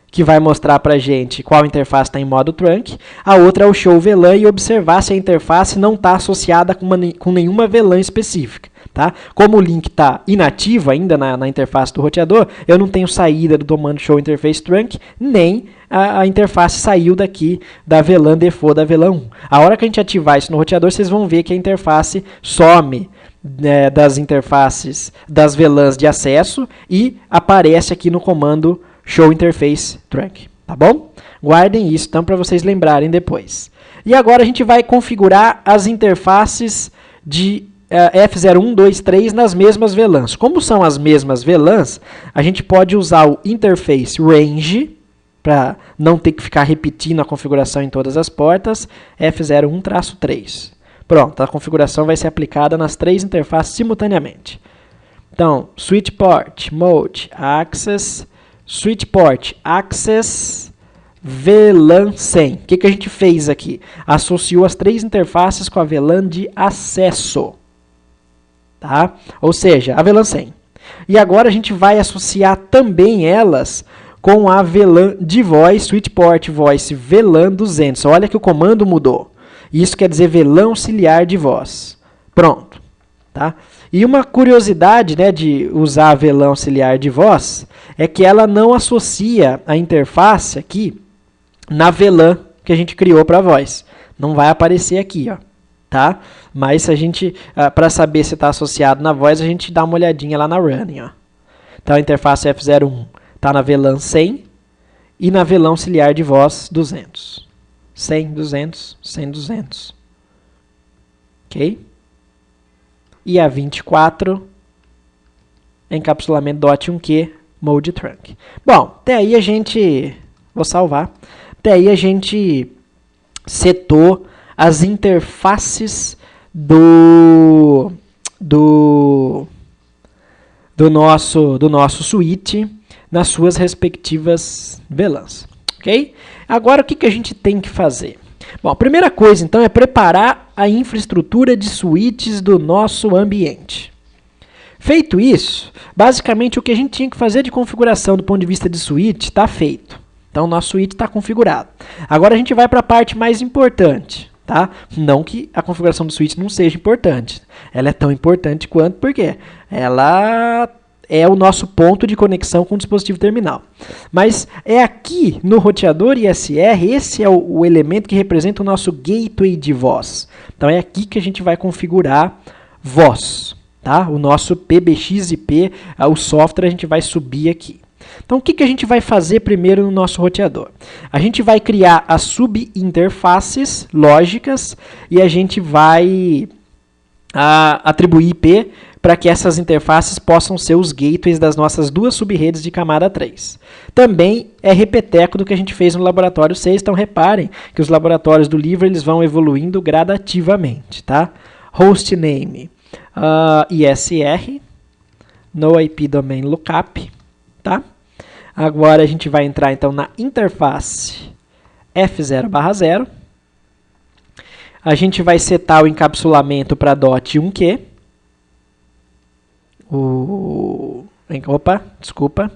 que vai mostrar para a gente qual interface está em modo trunk. A outra é o show VLAN e observar se a interface não está associada com nenhuma VLAN específica. Tá? Como o link está inativo ainda na interface do roteador, eu não tenho saída do comando show interface trunk, nem a interface saiu daqui da VLAN default da VLAN 1. A hora que a gente ativar isso no roteador, vocês vão ver que a interface some das interfaces das VLANs de acesso e aparece aqui no comando show interface trunk, tá bom? Guardem isso então para vocês lembrarem depois. E agora a gente vai configurar as interfaces de F01, 2, 3 nas mesmas VLANs. Como são as mesmas VLANs, a gente pode usar o interface range para não ter que ficar repetindo a configuração em todas as portas, F01-3. Pronto, a configuração vai ser aplicada nas três interfaces simultaneamente. Então, switch port, mode, access, switch port, access, VLAN 100. O que a gente fez aqui? Associou as 3 interfaces com a VLAN de acesso. Tá? Ou seja, a VLAN 100. E agora a gente vai associar também elas com a VLAN de voz, switch port voice VLAN 200. Olha que o comando mudou. Isso quer dizer VLAN auxiliar de voz. Pronto. Tá? E uma curiosidade, né, de usar a VLAN auxiliar de voz é que ela não associa a interface aqui na VLAN que a gente criou para a voz. Não vai aparecer aqui, ó. Tá? Mas se a gente, para saber se está associado na voz, a gente dá uma olhadinha lá na running. Ó. Então a interface F01 está na VLAN 100 e na VLAN auxiliar de voz 200. 100, 200, 100, 200. Ok? E a 24, encapsulamento DOT1Q, mode trunk. Bom, até aí a gente, vou salvar, até aí a gente setou as interfaces do nosso switch nas suas respectivas VLANs, ok? Agora o que a gente tem que fazer? Bom, a primeira coisa então é preparar a infraestrutura de switches do nosso ambiente. Feito isso, basicamente o que a gente tinha que fazer de configuração do ponto de vista de switch está feito. Então o nosso switch está configurado. Agora a gente vai para a parte mais importante. Tá? Não que a configuração do switch não seja importante. Ela é tão importante quanto porque ela é o nosso ponto de conexão com o dispositivo terminal. Mas é aqui no roteador ISR, esse é o elemento que representa o nosso gateway de voz. Então é aqui que a gente vai configurar voz. Tá? O nosso PBX-IP, o software, a gente vai subir aqui. Então, o que a gente vai fazer primeiro no nosso roteador? A gente vai criar as subinterfaces lógicas e a gente vai atribuir IP para que essas interfaces possam ser os gateways das nossas 2 subredes de camada 3. Também é repeteco do que a gente fez no laboratório 6, então reparem que os laboratórios do livro eles vão evoluindo gradativamente. Tá? Hostname ISR, no IP Domain Lookup. Tá? Agora a gente vai entrar então na interface F0/0. A gente vai setar o encapsulamento para DOT1Q. Opa, desculpa.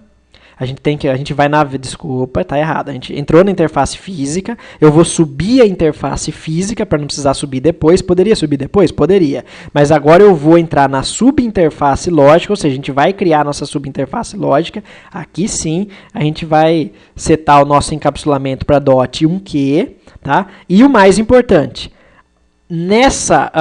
A gente vai na... Desculpa, tá errado. A gente entrou na interface física. Eu vou subir a interface física para não precisar subir depois. Poderia subir depois? Poderia. Mas agora eu vou entrar na subinterface lógica, ou seja, a gente vai criar a nossa subinterface lógica. Aqui sim, a gente vai setar o nosso encapsulamento para DOT1Q. Tá? E o mais importante, nessa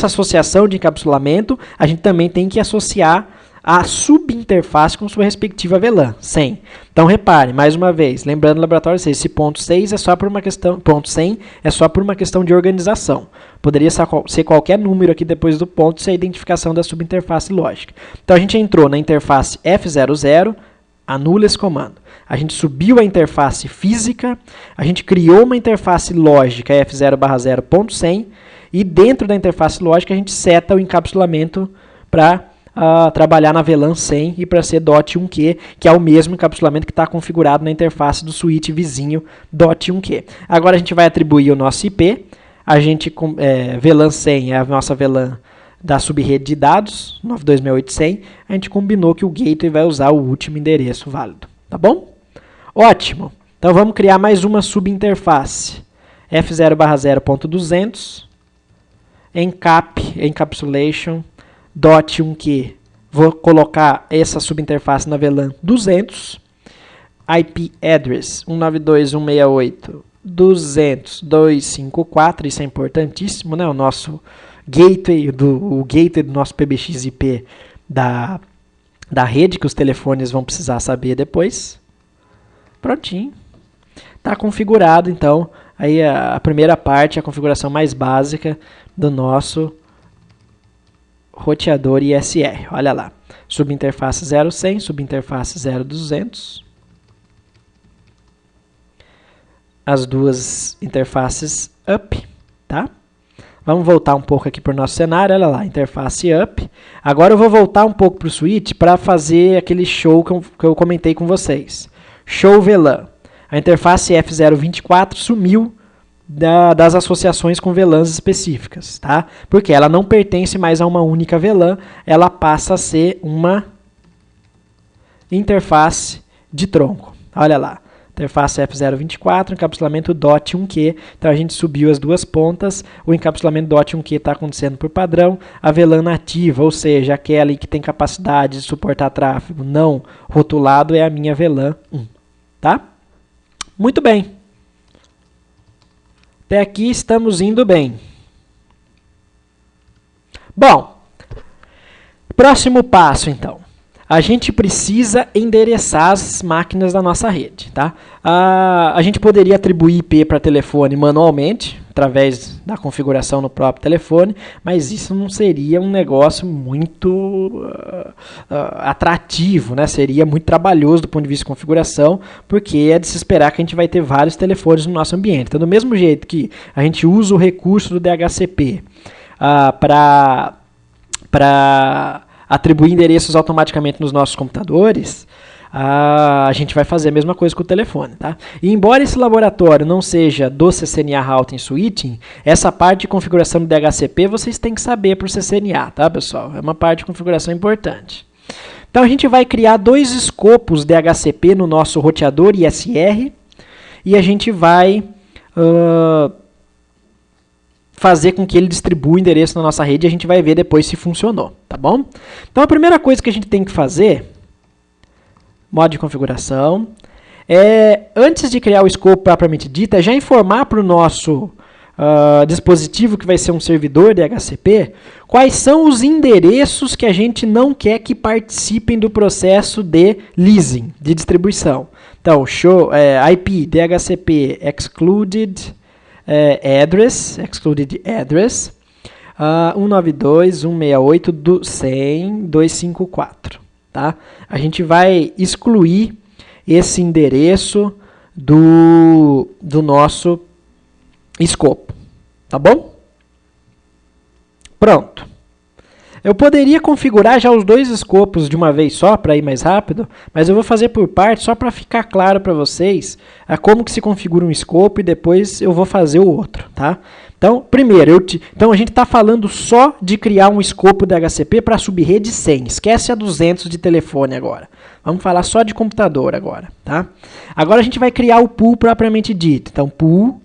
associação de encapsulamento, a gente também tem que associar a subinterface com sua respectiva VLAN, 100. Então, repare, mais uma vez, lembrando do laboratório 6, esse ponto 6 é só por uma questão, ponto 100 é só por uma questão de organização. Poderia ser qualquer número aqui depois do ponto, isso é a identificação da subinterface lógica. Então, a gente entrou na interface F00, anula esse comando. A gente subiu a interface física, a gente criou uma interface lógica F0/0.100 e dentro da interface lógica a gente seta o encapsulamento para trabalhar na VLAN 100 e para ser DOT1Q, que é o mesmo encapsulamento que está configurado na interface do switch vizinho DOT1Q. Agora a gente vai atribuir o nosso IP, a gente VLAN 100 é a nossa VLAN da subrede de dados, 92.68100, a gente combinou que o gateway vai usar o último endereço válido, tá bom? Ótimo! Então vamos criar mais uma subinterface, F0/0.200, encapsulation, DOT1Q, vou colocar essa subinterface na VLAN 200, IP address 192.168.200.254, isso é importantíssimo, né? O nosso gateway, o gateway do nosso PBX-IP da rede, que os telefones vão precisar saber depois. Prontinho. Está configurado, então, aí a primeira parte, a configuração mais básica do nosso roteador ISR. Olha lá, subinterface 0100, subinterface 0200. As duas interfaces up, tá? Vamos voltar um pouco aqui para o nosso cenário, olha lá, interface up. Agora eu vou voltar um pouco para o switch para fazer aquele show que eu comentei com vocês. Show VLAN. A interface F024 sumiu das associações com VLANs específicas, tá? Porque ela não pertence mais a uma única VLAN, ela passa a ser uma interface de tronco. Olha lá. Interface F024, encapsulamento DOT 1Q. Então a gente subiu as duas pontas, o encapsulamento DOT 1Q está acontecendo por padrão. A VLAN nativa, ou seja, aquela que tem capacidade de suportar tráfego não rotulado, é a minha VLAN 1. Tá? Muito bem. Até aqui estamos indo bem. Bom, próximo passo então. A gente precisa endereçar as máquinas da nossa rede, tá? A gente poderia atribuir IP para telefone manualmente, através da configuração no próprio telefone, mas isso não seria um negócio muito atrativo, né? Seria muito trabalhoso do ponto de vista de configuração, porque é de se esperar que a gente vai ter vários telefones no nosso ambiente. Então, do mesmo jeito que a gente usa o recurso do DHCP para atribuir endereços automaticamente nos nossos computadores, a gente vai fazer a mesma coisa com o telefone, tá? E embora esse laboratório não seja do CCNA Routing Switching, essa parte de configuração do DHCP vocês têm que saber por CCNA, tá, pessoal? É uma parte de configuração importante. Então a gente vai criar dois escopos DHCP no nosso roteador ISR e a gente vai fazer com que ele distribua o endereço na nossa rede e a gente vai ver depois se funcionou, tá bom? Então a primeira coisa que a gente tem que fazer, modo de configuração, antes de criar o escopo propriamente dito, é já informar para o nosso dispositivo que vai ser um servidor DHCP, quais são os endereços que a gente não quer que participem do processo de leasing, de distribuição. Então, IP DHCP excluded excluded address, 192.168.100.254, tá? A gente vai excluir esse endereço do nosso escopo, tá bom? Pronto. Eu poderia configurar já os dois escopos de uma vez só para ir mais rápido, mas eu vou fazer por parte só para ficar claro para vocês como que se configura um escopo e depois eu vou fazer o outro, tá? Então, primeiro, então a gente está falando só de criar um escopo DHCP para a subrede 100. Esquece a 200 de telefone agora. Vamos falar só de computador agora, tá? Agora a gente vai criar o pool propriamente dito. Então, pool,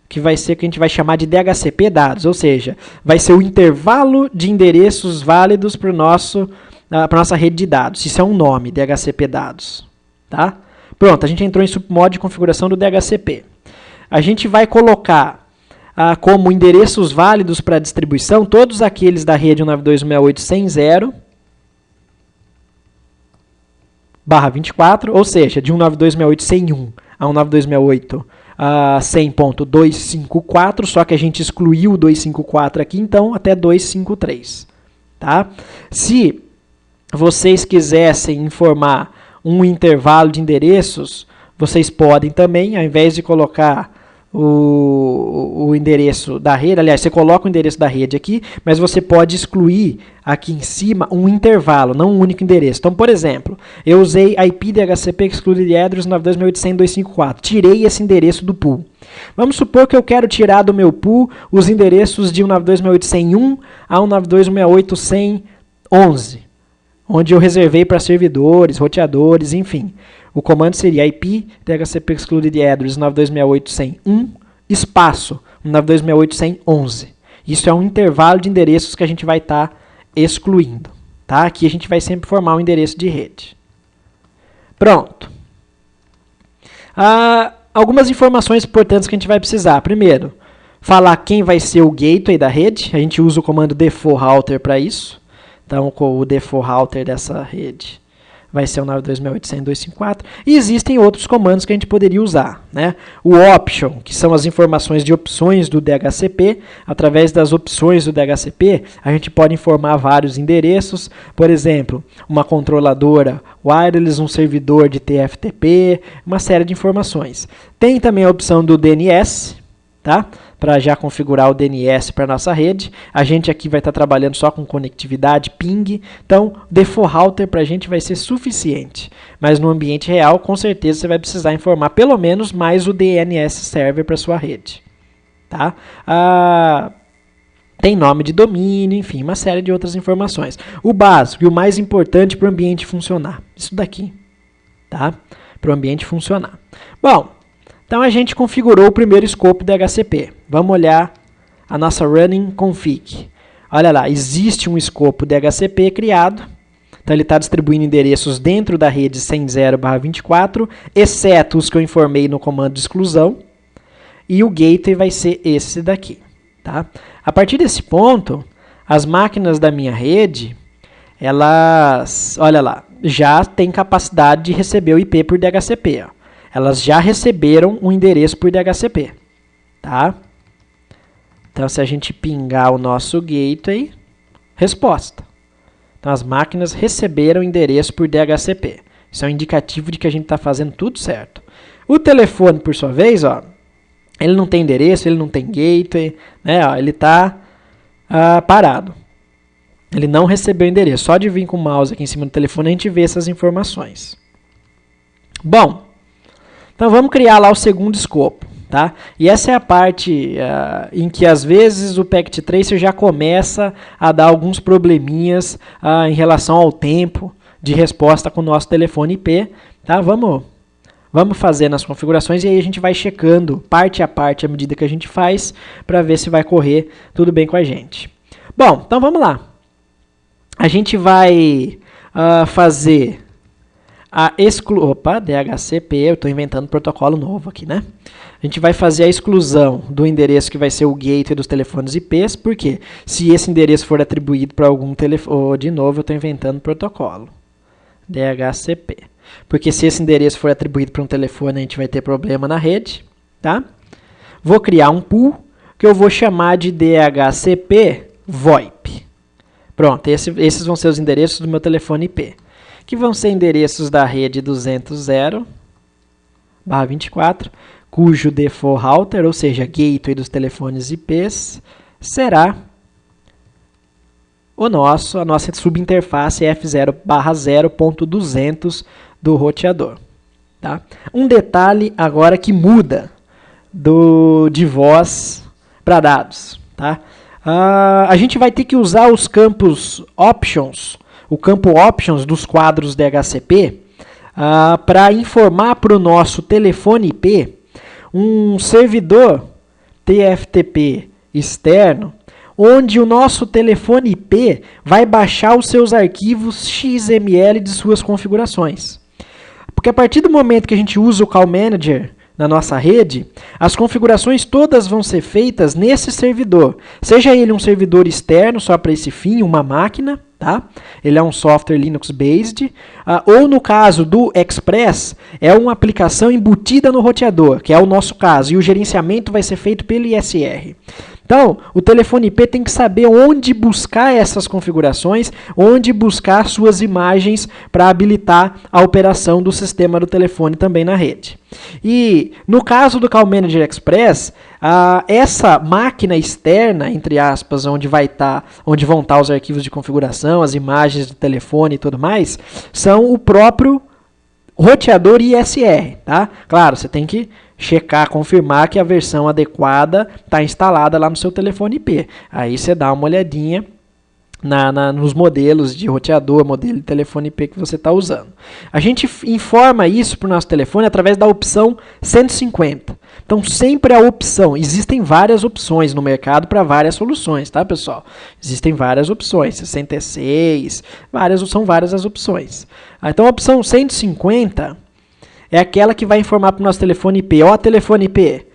que vai ser o que a gente vai chamar de DHCP dados, ou seja, vai ser o intervalo de endereços válidos para a nossa rede de dados. Isso é um nome, DHCP dados. Tá? Pronto, a gente entrou em submodo de configuração do DHCP. A gente vai colocar como endereços válidos para distribuição todos aqueles da rede 192.168.100/24, ou seja, de 192.168.101 a 192.168 100.254, só que a gente excluiu o 254 aqui, então até 253. Tá? Se vocês quisessem informar um intervalo de endereços, vocês podem também, ao invés de colocar o endereço da rede, aliás, você coloca o endereço da rede aqui, mas você pode excluir aqui em cima um intervalo, não um único endereço. Então, por exemplo, eu usei IP DHCP excluded address 192.168.100.254, tirei esse endereço do pool. Vamos supor que eu quero tirar do meu pool os endereços de 192.168.101 a 192.168.100.11, onde eu reservei para servidores, roteadores, enfim. O comando seria IP DHCP excluded address 192.168.100.1 espaço 192.168.100.11. Isso é um intervalo de endereços que a gente vai estar excluindo. Tá? Aqui a gente vai sempre formar um endereço de rede. Pronto. Algumas informações importantes que a gente vai precisar. Primeiro, falar quem vai ser o gateway da rede. A gente usa o comando default router para isso. Então, o default router dessa rede vai ser o 192.168.100.254. E existem outros comandos que a gente poderia usar, né? O option, que são as informações de opções do DHCP. Através das opções do DHCP, a gente pode informar vários endereços. Por exemplo, uma controladora wireless, um servidor de TFTP, uma série de informações. Tem também a opção do DNS, tá? para já configurar o DNS para nossa rede. A gente aqui vai estar trabalhando só com conectividade, ping, então default router para a gente vai ser suficiente. Mas no ambiente real, com certeza você vai precisar informar pelo menos mais o DNS server para sua rede. Tá? Tem nome de domínio, enfim, uma série de outras informações. O básico e o mais importante para o ambiente funcionar. Isso daqui, tá? Para o ambiente funcionar. Bom, então a gente configurou o primeiro escopo DHCP. Vamos olhar a nossa running config. Olha lá, existe um escopo DHCP criado. Então ele está distribuindo endereços dentro da rede 100.0/24, exceto os que eu informei no comando de exclusão. E o gateway vai ser esse daqui. Tá? A partir desse ponto, as máquinas da minha rede, elas, olha lá, já têm capacidade de receber o IP por DHCP. Ó. Elas já receberam um endereço por DHCP. Tá? Então, se a gente pingar o nosso gateway, resposta. Então, as máquinas receberam endereço por DHCP. Isso é um indicativo de que a gente está fazendo tudo certo. O telefone, por sua vez, ó, ele não tem endereço, ele não tem gateway, né? Ó, ele está parado. Ele não recebeu endereço. Só de vir com o mouse aqui em cima do telefone a gente vê essas informações. Bom, então vamos criar lá o segundo escopo. Tá? E essa é a parte em que às vezes o Packet Tracer já começa a dar alguns probleminhas em relação ao tempo de resposta com o nosso telefone IP. Tá? Vamos fazer nas configurações e aí a gente vai checando parte a parte à medida que a gente faz para ver se vai correr tudo bem com a gente. Bom, então vamos lá. A gente vai fazer a DHCP, eu estou inventando protocolo novo aqui, né? A gente vai fazer a exclusão do endereço que vai ser o gateway dos telefones IPs, porque se esse endereço for atribuído para algum telefone, de novo eu estou inventando protocolo. DHCP. Porque se esse endereço for atribuído para um telefone, a gente vai ter problema na rede. Tá? Vou criar um pool que eu vou chamar de DHCP VoIP. Pronto, esses vão ser os endereços do meu telefone IP. Que vão ser endereços da rede 200.0/24, cujo default router, ou seja, gateway dos telefones IPs, será a nossa subinterface F0/0.200 do roteador. Tá? Um detalhe agora que muda de voz para dados. Tá? A gente vai ter que usar os campos options, o campo options dos quadros DHCP, para informar para o nosso telefone IP um servidor TFTP externo, onde o nosso telefone IP vai baixar os seus arquivos XML de suas configurações. Porque a partir do momento que a gente usa o Call Manager na nossa rede, as configurações todas vão ser feitas nesse servidor. Seja ele um servidor externo só para esse fim, uma máquina, tá? Ele é um software Linux-based, ou no caso do Express, é uma aplicação embutida no roteador, que é o nosso caso, e o gerenciamento vai ser feito pelo ISR. Então, o telefone IP tem que saber onde buscar essas configurações, onde buscar suas imagens para habilitar a operação do sistema do telefone também na rede. E no caso do Call Manager Express, essa máquina externa, entre aspas, onde vão estar os arquivos de configuração, as imagens do telefone e tudo mais, são o próprio roteador ISR. Tá? Claro, você tem que checar, confirmar que a versão adequada está instalada lá no seu telefone IP. Aí você dá uma olhadinha nos modelos de roteador, modelo de telefone IP que você está usando. A gente informa isso para o nosso telefone através da opção 150. Então, sempre a opção. Existem várias opções no mercado para várias soluções, tá, pessoal? Existem várias opções, 66, são várias as opções. Então, a opção 150 é aquela que vai informar para o nosso telefone IP. Ó, telefone IP.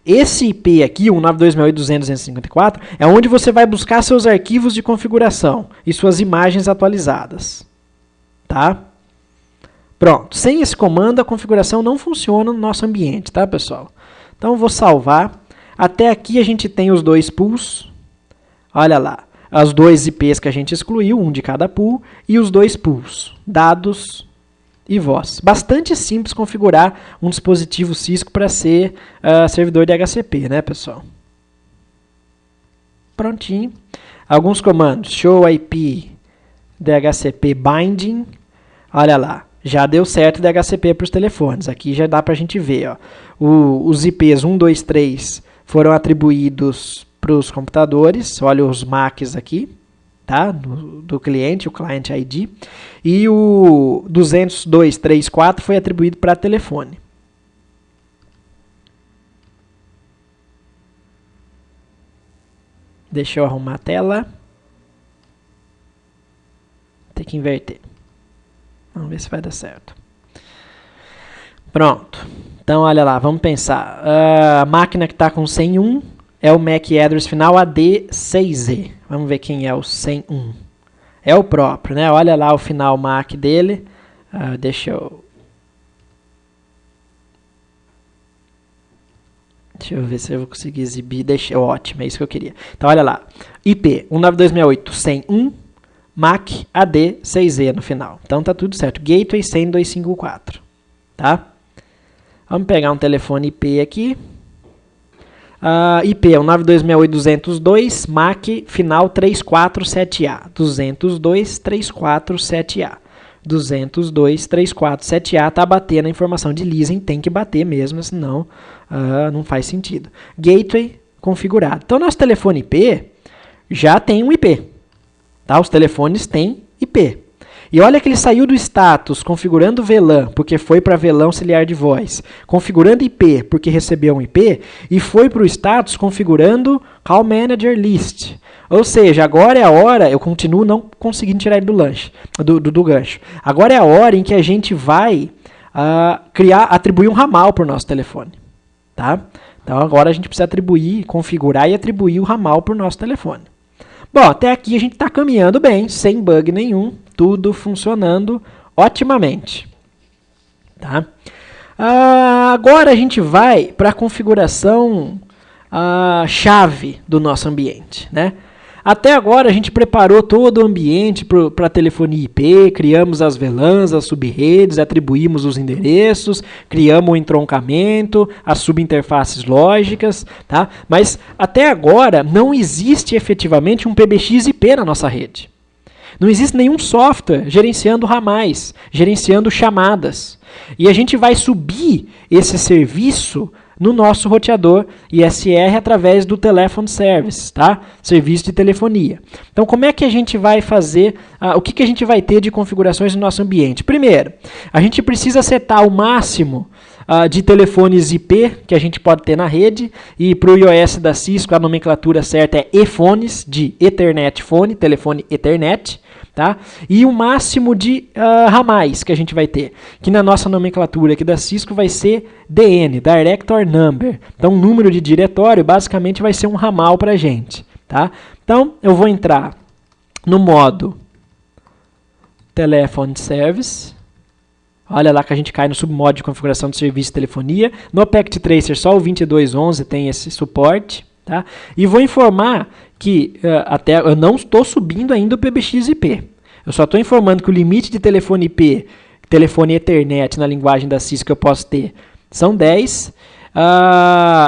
Esse IP aqui, 192.168.254, é onde você vai buscar seus arquivos de configuração e suas imagens atualizadas. Tá? Pronto. Sem esse comando, a configuração não funciona no nosso ambiente, tá, pessoal? Então, eu vou salvar. Até aqui a gente tem os dois pools. Olha lá. Os dois IPs que a gente excluiu, um de cada pool, e os dois pools. Dados e voz. Bastante simples configurar um dispositivo Cisco para ser servidor de DHCP, né, pessoal? Prontinho. Alguns comandos. Show IP DHCP Binding. Olha lá. Já deu certo DHCP para os telefones. Aqui já dá para a gente ver. Ó. Os IPs 1, 2, 3 foram atribuídos para os computadores. Olha os MACs aqui. Tá? Do cliente, o Client ID. E o 202.3.4 foi atribuído para telefone. Deixa eu arrumar a tela. Tem que inverter. Vamos ver se vai dar certo. Pronto. Então, olha lá, vamos pensar. A máquina que está com 101 é o MAC address final AD6Z. Vamos ver quem é o 101. É o próprio, né? Olha lá o final MAC dele. Deixa eu ver se eu vou conseguir exibir. Ótimo, é isso que eu queria. Então, olha lá. IP 192.68.101, MAC AD6Z no final. Então, tá tudo certo. Gateway 100.254. Tá? Vamos pegar um telefone IP aqui. IP é 192.68.202, MAC final 347A. 202.347A. 202.347A tá batendo a informação de leasing, tem que bater mesmo, senão não faz sentido. Gateway configurado. Então, nosso telefone IP já tem um IP. Tá? Os telefones têm IP. E olha que ele saiu do status configurando VLAN, porque foi para VLAN auxiliar de voz, configurando IP, porque recebeu um IP, e foi para o status configurando Call Manager List. Ou seja, agora é a hora, eu continuo não conseguindo tirar ele do gancho. Agora é a hora em que a gente vai atribuir um ramal para o nosso telefone. Tá? Então agora a gente precisa configurar e atribuir o ramal para o nosso telefone. Bom, até aqui a gente está caminhando bem, sem bug nenhum, tudo funcionando otimamente. Tá? Agora a gente vai para a configuração chave do nosso ambiente, né? Até agora a gente preparou todo o ambiente para telefonia IP, criamos as VLANs, as subredes, atribuímos os endereços, criamos o entroncamento, as subinterfaces lógicas, tá? Mas até agora não existe efetivamente um PBX IP na nossa rede. Não existe nenhum software gerenciando ramais, gerenciando chamadas. E a gente vai subir esse serviço no nosso roteador ISR através do Telephone Service, tá? Serviço de telefonia. Então, como é que a gente vai fazer, o que a gente vai ter de configurações no nosso ambiente? Primeiro, a gente precisa setar o máximo de telefones IP que a gente pode ter na rede, e para o iOS da Cisco a nomenclatura certa é ePhones, de Ethernet Phone, telefone Ethernet, tá? E o máximo de ramais que a gente vai ter, que na nossa nomenclatura aqui da Cisco vai ser DN, Director Number. Então, o número de diretório basicamente vai ser um ramal para a gente. Tá? Então, eu vou entrar no modo Telephone Service. Olha lá que a gente cai no submodo de configuração de serviço de telefonia. No Packet Tracer, só o 2211 tem esse suporte. Tá? E vou informar que eu não estou subindo ainda o PBX IP. Eu só estou informando que o limite de telefone IP, telefone Ethernet na linguagem da Cisco que eu posso ter, são 10.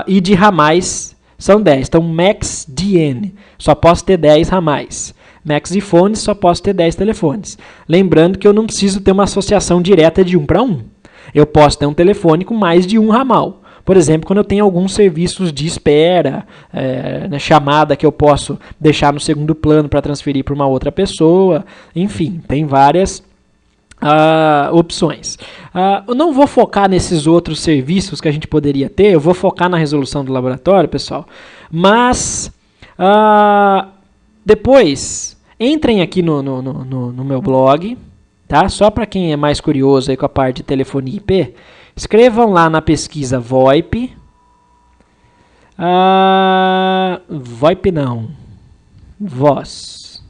E de ramais são 10. Então, Max DN, só posso ter 10 ramais. Max de fones, só posso ter 10 telefones. Lembrando que eu não preciso ter uma associação direta de 1 para 1. Eu posso ter um telefone com mais de um ramal. Por exemplo, quando eu tenho alguns serviços de espera, chamada que eu posso deixar no segundo plano para transferir para uma outra pessoa. Enfim, tem várias opções. Eu não vou focar nesses outros serviços que a gente poderia ter, eu vou focar na resolução do laboratório, pessoal. Mas, depois, entrem aqui no meu blog, tá? Só para quem é mais curioso aí com a parte de telefonia IP, escrevam lá na pesquisa VoIP. VoIP não. Voz.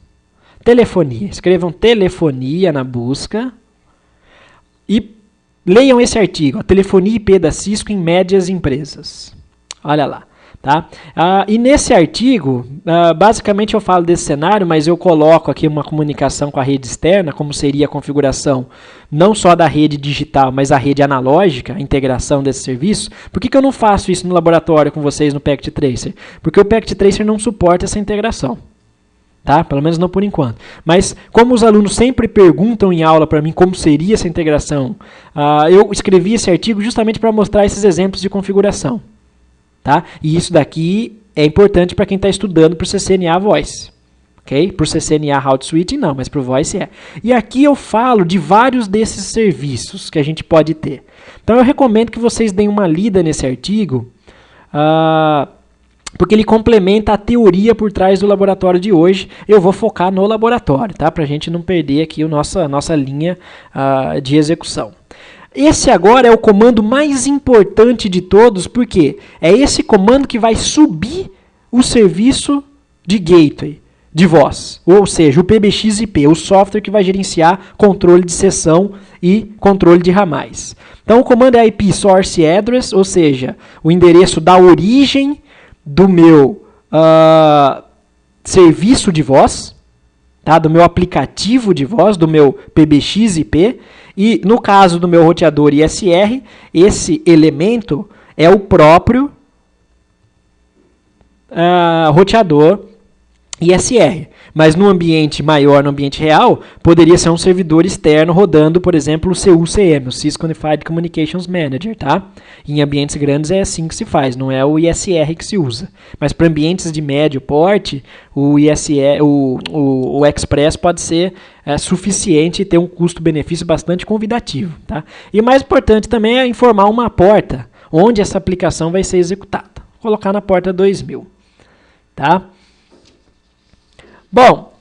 Telefonia. Escrevam telefonia na busca. E leiam esse artigo. Telefonia IP da Cisco em médias empresas. Olha lá. Tá? E nesse artigo, basicamente eu falo desse cenário, mas eu coloco aqui uma comunicação com a rede externa, como seria a configuração não só da rede digital, mas a rede analógica, a integração desse serviço. Por que eu não faço isso no laboratório com vocês no Packet Tracer? Porque o Packet Tracer não suporta essa integração. Tá? Pelo menos não por enquanto. Mas como os alunos sempre perguntam em aula para mim como seria essa integração, eu escrevi esse artigo justamente para mostrar esses exemplos de configuração. Tá? E isso daqui é importante para quem está estudando para o CCNA Voice. Okay? Para o CCNA Route Switching não, mas para o Voice é. E aqui eu falo de vários desses serviços que a gente pode ter. Então eu recomendo que vocês deem uma lida nesse artigo, porque ele complementa a teoria por trás do laboratório de hoje. Eu vou focar no laboratório, tá? Para a gente não perder aqui a nossa linha de execução. Esse agora é o comando mais importante de todos, porque é esse comando que vai subir o serviço de gateway de voz, ou seja, o PBX-IP, o software que vai gerenciar controle de sessão e controle de ramais. Então o comando é IP Source Address, ou seja, o endereço da origem do meu serviço de voz, tá? Do meu aplicativo de voz, do meu PBX-IP. E no caso do meu roteador ISR, esse elemento é o próprio roteador ISR. Mas no ambiente maior, no ambiente real, poderia ser um servidor externo rodando, por exemplo, o CUCM, o Cisco Unified Communications Manager. Tá? Em ambientes grandes é assim que se faz, não é o ISR que se usa. Mas para ambientes de médio porte, o ISR, o Express pode ser suficiente e ter um custo-benefício bastante convidativo. Tá? E o mais importante também é informar uma porta onde essa aplicação vai ser executada. Vou colocar na porta 2000. Tá? Bom,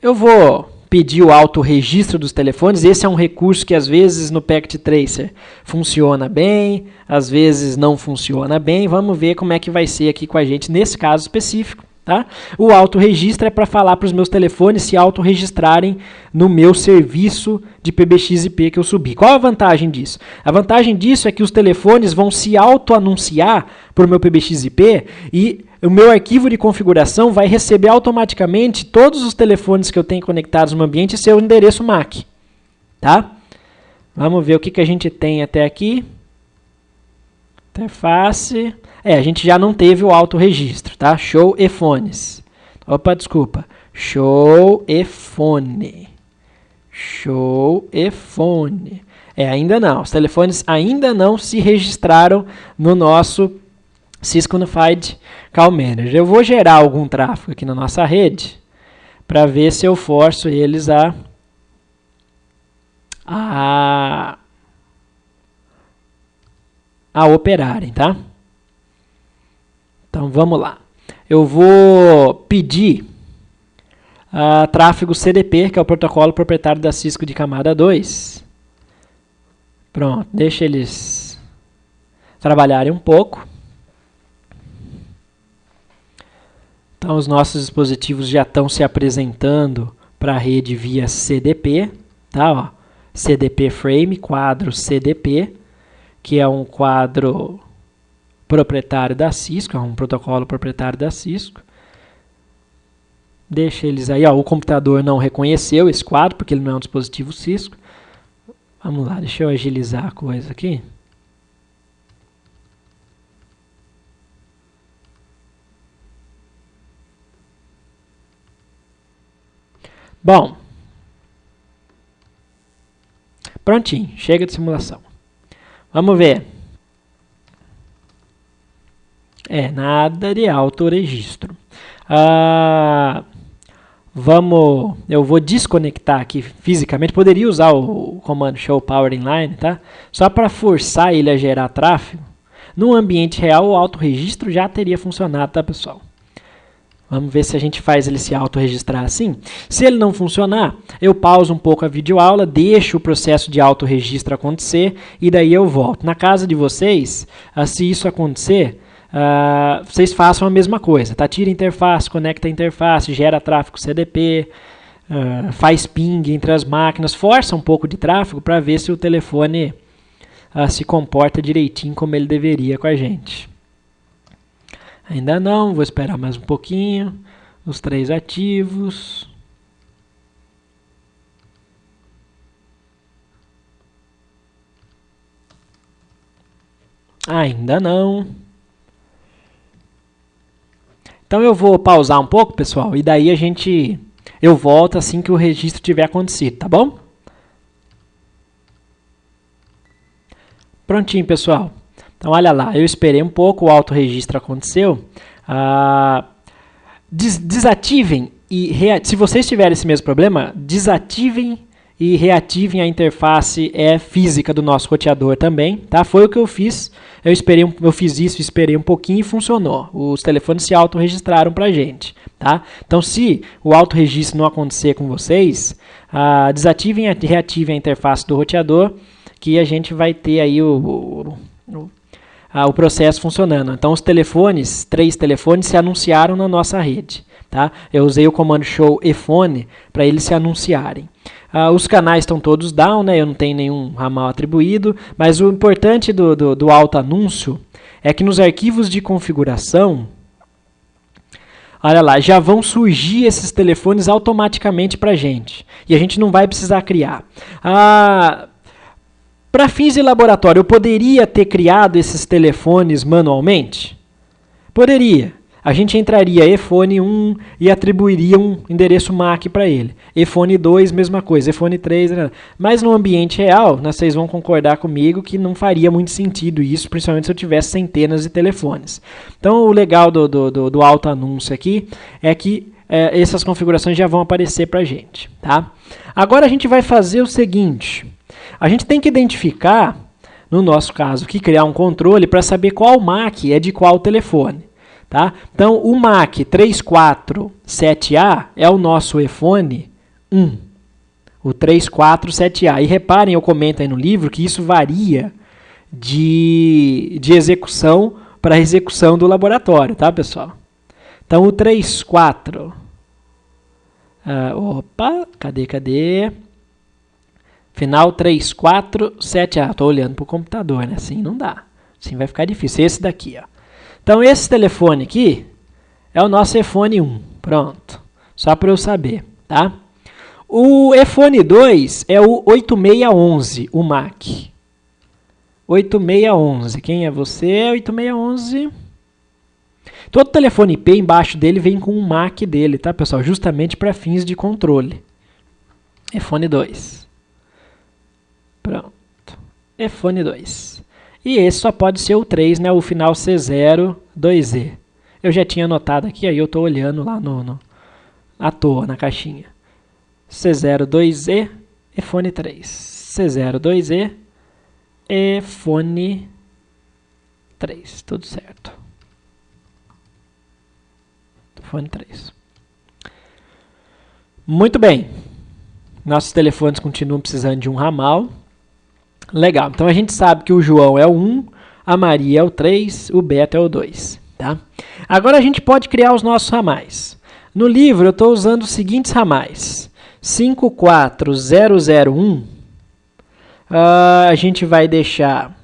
eu vou pedir o autorregistro dos telefones. Esse é um recurso que às vezes no Packet Tracer funciona bem, às vezes não funciona bem. Vamos ver como é que vai ser aqui com a gente nesse caso específico. Tá? O autorregistro é para falar para os meus telefones se autorregistrarem no meu serviço de PBX-IP que eu subi. Qual a vantagem disso? A vantagem disso é que os telefones vão se auto-anunciar para o meu PBX-IP e o meu arquivo de configuração vai receber automaticamente todos os telefones que eu tenho conectados no ambiente e seu endereço MAC. Tá? Vamos ver o que a gente tem até aqui. Interface. A gente já não teve o autorregistro, tá? Show e fones. Opa, desculpa. Show e fone. Show e fone. Ainda não. Os telefones ainda não se registraram no nosso Cisco Unified Call Manager. Eu vou gerar algum tráfego aqui na nossa rede para ver se eu forço eles a operarem, tá? Então vamos lá. Eu vou pedir tráfego CDP, que é o protocolo proprietário da Cisco de camada 2. Pronto, deixa eles trabalharem um pouco. Então os nossos dispositivos já estão se apresentando para a rede via CDP, tá? Ó, CDP Frame, quadro CDP, que é um quadro proprietário da Cisco, é um protocolo proprietário da Cisco. Deixa eles aí, ó, o computador não reconheceu esse quadro, porque ele não é um dispositivo Cisco. Vamos lá, deixa eu agilizar a coisa aqui. Bom, prontinho, chega de simulação. Vamos ver. Nada de autorregistro. Eu vou desconectar aqui fisicamente. Poderia usar o comando show power inline, tá? Só para forçar ele a gerar tráfego. No ambiente real, o autorregistro já teria funcionado, tá, pessoal? Vamos ver se a gente faz ele se autorregistrar assim. Se ele não funcionar, eu pauso um pouco a videoaula, deixo o processo de autorregistro acontecer e daí eu volto. Na casa de vocês, se isso acontecer, vocês façam a mesma coisa. Tá? Tira a interface, conecta a interface, gera tráfego CDP, faz ping entre as máquinas, força um pouco de tráfego para ver se o telefone se comporta direitinho como ele deveria com a gente. Ainda não, vou esperar mais um pouquinho. Os 3 ativos. Ainda não. Então eu vou pausar um pouco, pessoal, e daí eu volto assim que o registro tiver acontecido, tá bom? Prontinho, pessoal. Então olha lá, eu esperei um pouco, o autorregistro aconteceu. Desativem e se vocês tiverem esse mesmo problema, desativem e reativem a interface física do nosso roteador também, tá? Foi o que eu fiz. Eu fiz isso, esperei um pouquinho e funcionou. Os telefones se autorregistraram pra gente, tá? Então, se o autorregistro não acontecer com vocês, desativem e reativem a interface do roteador, que a gente vai ter aí o processo funcionando. Então, os 3 telefones se anunciaram na nossa rede, tá? Eu usei o comando show eFone para eles se anunciarem. Os canais estão todos down, né? Eu não tenho nenhum ramal atribuído, mas o importante do auto-anúncio é que nos arquivos de configuração, olha lá, já vão surgir esses telefones automaticamente para a gente. E a gente não vai precisar criar. Para fins de laboratório, eu poderia ter criado esses telefones manualmente? Poderia. A gente entraria eFone 1 e atribuiria um endereço MAC para ele. eFone 2, mesma coisa. eFone 3, mas no ambiente real, vocês vão concordar comigo que não faria muito sentido isso, principalmente se eu tivesse centenas de telefones. Então, o legal do auto-anúncio aqui é que essas configurações já vão aparecer para a gente, tá? Agora a gente vai fazer o seguinte. A gente tem que identificar, no nosso caso, que criar um controle para saber qual MAC é de qual telefone. Tá? Então, o MAC 347A é o nosso eFone 1, o 347A. E reparem, eu comento aí no livro que isso varia de execução para execução do laboratório, tá, pessoal? Então, o 34... cadê? Final 347A. Estou olhando para o computador, né? Assim não dá. Assim vai ficar difícil. Esse daqui, ó. Então, esse telefone aqui é o nosso eFone 1. Pronto. Só para eu saber, tá? O eFone 2 é o 8611, o MAC. 8611. Quem é você? 8611. Todo telefone IP embaixo dele vem com um MAC dele, tá, pessoal? Justamente para fins de controle. eFone 2. Pronto. eFone 2. E esse só pode ser o 3, né? O final C02E. Eu já tinha anotado aqui, aí eu estou olhando lá à toa, na caixinha. C02E, eFone 3. C02E, eFone 3. Tudo certo. eFone 3. Muito bem. Nossos telefones continuam precisando de um ramal. Legal, então a gente sabe que o João é o 1, a Maria é o 3, o Beto é o 2. Tá? Agora a gente pode criar os nossos ramais. No livro eu estou usando os seguintes ramais. 54001, a gente vai deixar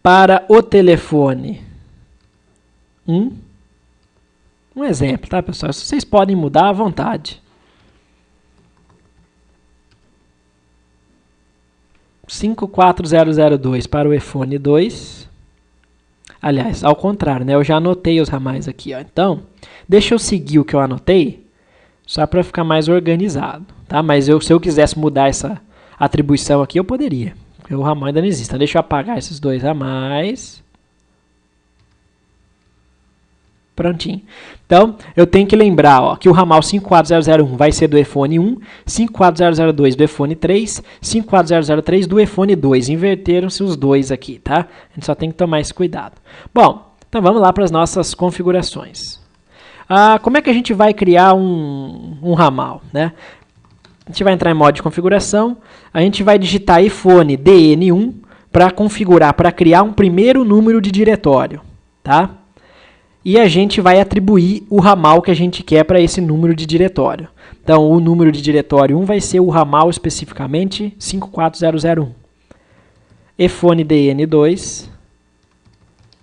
para o telefone 1. Um exemplo, tá, pessoal? Vocês podem mudar à vontade. 54002 para o eFone 2. Aliás, ao contrário, né? Eu já anotei os ramais aqui, ó. Então, deixa eu seguir o que eu anotei, só para ficar mais organizado, tá? Mas se eu quisesse mudar essa atribuição aqui, eu poderia. Porque o ramal ainda não existe. Então, deixa eu apagar esses 2 ramais. Prontinho. Então, eu tenho que lembrar, ó, que o ramal 54001 vai ser do eFone 1, 54002 do eFone 3, 54003 do eFone 2. Inverteram-se os 2 aqui, tá? A gente só tem que tomar esse cuidado. Bom, então vamos lá para as nossas configurações. Como é que a gente vai criar um ramal, né? A gente vai entrar em modo de configuração, a gente vai digitar eFone DN1 para configurar, para criar um primeiro número de diretório, tá? E a gente vai atribuir o ramal que a gente quer para esse número de diretório. Então, o número de diretório 1 vai ser o ramal especificamente 54001. EFONE DN2,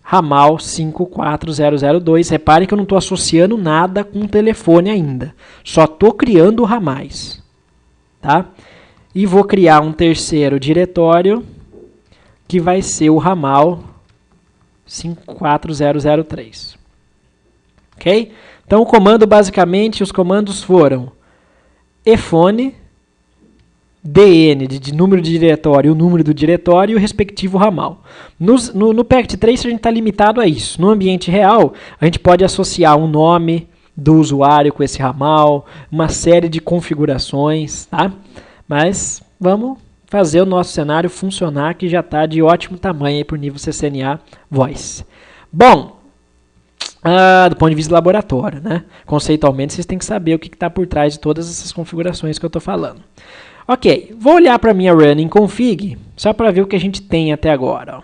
ramal 54002. Reparem que eu não estou associando nada com o telefone ainda. Só estou criando ramais. Tá? E vou criar um terceiro diretório, que vai ser o ramal 54003. Ok? Então, o comando, basicamente, os comandos foram EFONE, DN, de número de diretório, o número do diretório e o respectivo ramal. No Packet Tracer, a gente está limitado a isso. No ambiente real, a gente pode associar um nome do usuário com esse ramal, uma série de configurações, tá? Mas vamos fazer o nosso cenário funcionar, que já está de ótimo tamanho aí por nível CCNA Voice. Bom, do ponto de vista do laboratório, né? Conceitualmente, vocês têm que saber o que está por trás de todas essas configurações que eu estou falando. Ok, vou olhar para a minha running config, só para ver o que a gente tem até agora. Ó.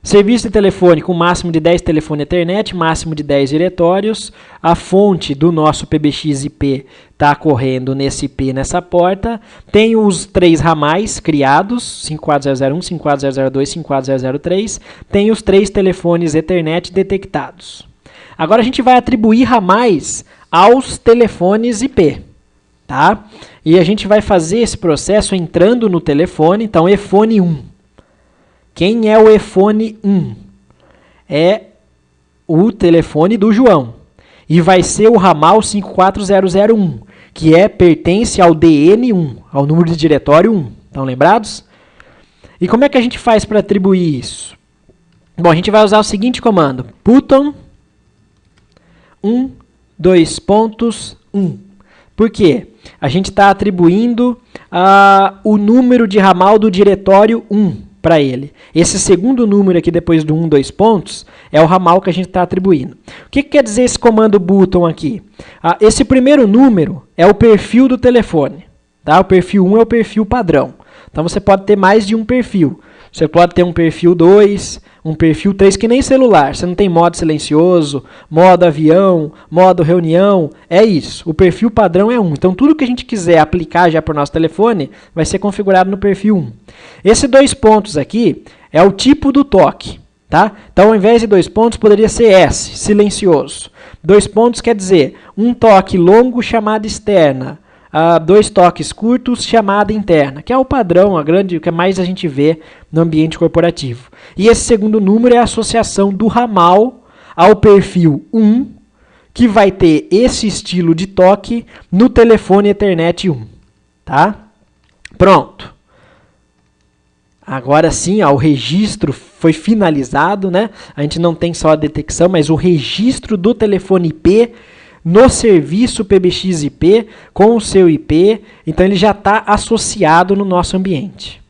Serviço de telefone com máximo de 10 telefone Ethernet, máximo de 10 diretórios. A fonte do nosso PBX IP está correndo nesse IP, nessa porta. Tem os 3 ramais criados, 54001, 54002, 54003. Tem os 3 telefones Ethernet detectados. Agora a gente vai atribuir ramais aos telefones IP. Tá? E a gente vai fazer esse processo entrando no telefone. Então, EFONE 1. Quem é o EFONE 1? É o telefone do João. E vai ser o ramal 54001, que pertence ao DN1, ao número de diretório 1. Estão lembrados? E como é que a gente faz para atribuir isso? Bom, a gente vai usar o seguinte comando. Button 1, 2 pontos, 1. Por quê? A gente está atribuindo o número de ramal do diretório 1 para ele. Esse segundo número aqui, depois do 1, 2 pontos, é o ramal que a gente está atribuindo. O que quer dizer esse comando button aqui? Esse primeiro número é o perfil do telefone. Tá? O perfil 1 é o perfil padrão. Então, você pode ter mais de um perfil. Você pode ter um perfil 2, um perfil 3, que nem celular. Você não tem modo silencioso, modo avião, modo reunião. É isso. O perfil padrão é 1. Então, tudo que a gente quiser aplicar já para o nosso telefone vai ser configurado no perfil 1. Esse 2 pontos aqui é o tipo do toque. Tá? Então, ao invés de 2 pontos, poderia ser S, silencioso. 2 pontos quer dizer um toque longo, chamada externa. 2 toques curtos, chamada interna, que é o padrão, o que mais a gente vê no ambiente corporativo. E esse segundo número é a associação do ramal ao perfil 1, que vai ter esse estilo de toque no telefone Ethernet 1. Tá? Pronto. Agora sim, o registro foi finalizado, né? A gente não tem só a detecção, mas o registro do telefone IP no serviço PBX IP, com o seu IP, então ele já está associado no nosso ambiente.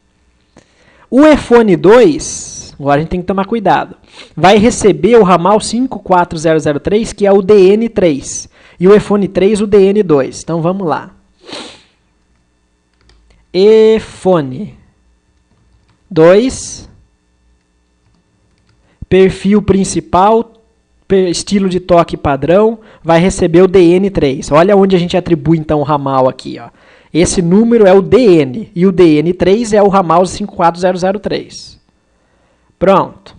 O EFONE 2, agora a gente tem que tomar cuidado, vai receber o ramal 54003, que é o DN3, e o EFONE 3, o DN2. Então vamos lá. EFONE 2, perfil principal, estilo de toque padrão, vai receber o DN3. Olha onde a gente atribui então o ramal aqui. Ó. Esse número é o DN e o DN3 é o ramal 54003. Pronto.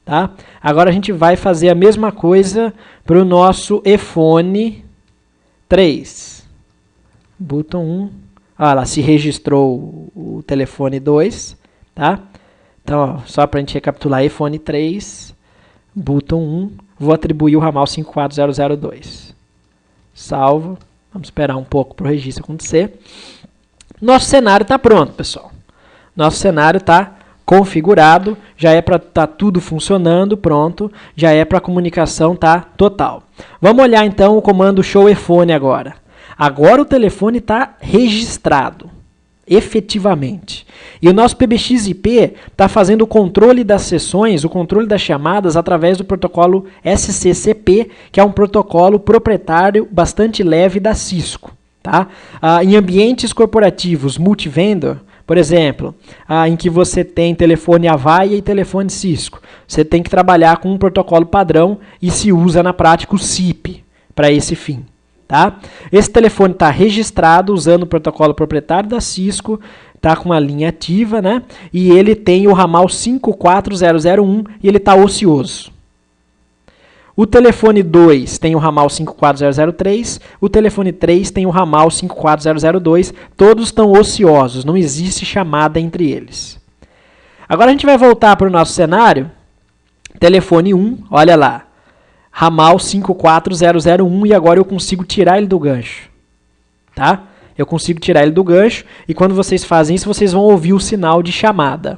Tá? Agora a gente vai fazer a mesma coisa para o nosso EFONE 3. Button 1. Olha lá, se registrou o telefone 2. Tá? Então, ó, só para a gente recapitular, EFONE 3, button 1. Vou atribuir o ramal 54002. Salvo. Vamos esperar um pouco para o registro acontecer. Nosso cenário está pronto, pessoal. Nosso cenário está configurado. Já é para estar tudo funcionando, pronto. Já é para a comunicação estar total. Vamos olhar então o comando show EFONE agora. Agora o telefone está registrado. Efetivamente. E o nosso PBX IP está fazendo o controle das sessões, o controle das chamadas através do protocolo SCCP, que é um protocolo proprietário bastante leve da Cisco. Tá? Em ambientes corporativos multivendor, por exemplo, em que você tem telefone Avaya e telefone Cisco, você tem que trabalhar com um protocolo padrão e se usa na prática o SIP para esse fim. Tá? Esse telefone está registrado usando o protocolo proprietário da Cisco, está com a linha ativa, né? E ele tem o ramal 54001 e ele está ocioso. O telefone 2 tem o ramal 54003, o telefone 3 tem o ramal 54002, todos estão ociosos, não existe chamada entre eles. Agora a gente vai voltar para o nosso cenário. Telefone 1, olha lá, ramal 54001 e agora eu consigo tirar ele do gancho. Tá? Eu consigo tirar ele do gancho e quando vocês fazem isso, vocês vão ouvir o sinal de chamada.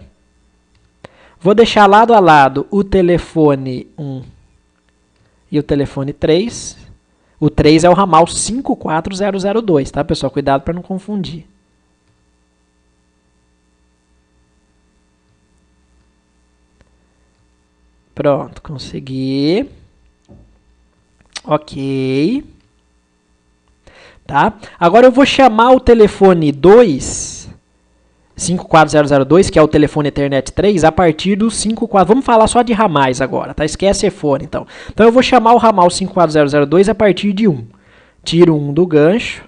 Vou deixar lado a lado o telefone 1 e o telefone 3. O 3 é o ramal 54002, tá, pessoal? Cuidado para não confundir. Pronto, consegui. Ok. Tá? Agora eu vou chamar o telefone 2, 54002, que é o telefone Ethernet 3, a partir do 54. Vamos falar só de ramais agora, tá? Esquece iPhone, então. Então eu vou chamar o ramal 54002 a partir de 1. Tiro 1 do gancho.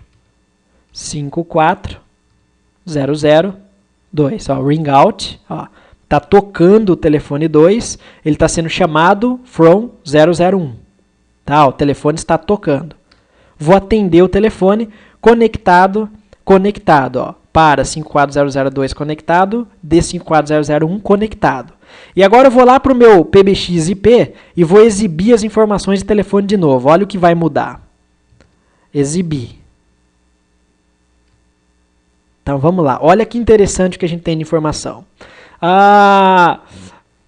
54002. Ó, ring out. Ó. Tá tocando o telefone 2, ele está sendo chamado from 001. Tá? O telefone está tocando. Vou atender o telefone conectado, ó, para 54002 conectado, D54001 conectado. E agora eu vou lá para o meu PBX IP e vou exibir as informações de telefone de novo. Olha o que vai mudar. Exibir. Então vamos lá. Olha que interessante o que a gente tem de informação.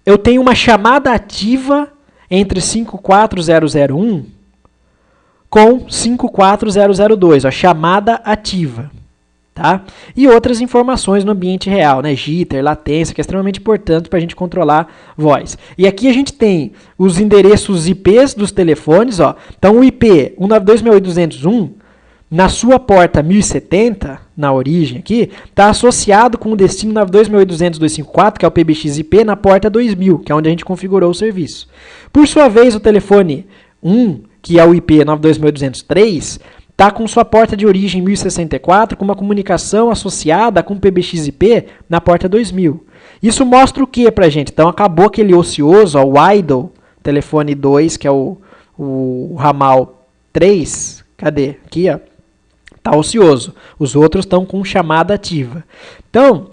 Eu tenho uma chamada ativa entre 54001 com 54002, ó, chamada ativa, tá? E outras informações no ambiente real, né? Jitter, latência, que é extremamente importante para a gente controlar voz. E aqui a gente tem os endereços IPs dos telefones, ó. Então o IP 192.168.201 na sua porta 1070, na origem aqui, está associado com o destino 92.800.254, que é o PBX IP, na porta 2000, que é onde a gente configurou o serviço. Por sua vez, o telefone 1, que é o IP 92.803, está com sua porta de origem 1064, com uma comunicação associada com o PBX IP na porta 2000. Isso mostra o que para a gente? Então, acabou aquele ocioso, ó, o idle, telefone 2, que é o ramal 3, cadê? Aqui, ó. Está ocioso. Os outros estão com chamada ativa. Então,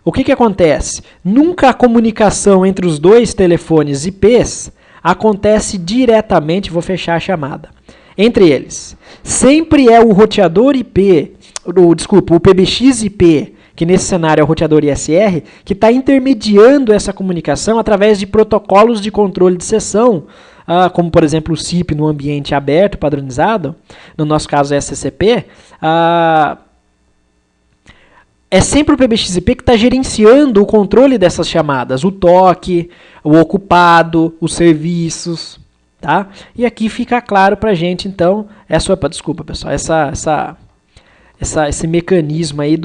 o que acontece? Nunca a comunicação entre os dois telefones IPs acontece diretamente, vou fechar a chamada, entre eles. Sempre é o roteador IP, o PBX IP, que nesse cenário é o roteador ISR, que está intermediando essa comunicação através de protocolos de controle de sessão, como, por exemplo, o SIP no ambiente aberto, padronizado, no nosso caso é SCCP, é sempre o PBX-IP que está gerenciando o controle dessas chamadas, o toque, o ocupado, os serviços, tá? E aqui fica claro para a gente, então, desculpa, pessoal, esse mecanismo aí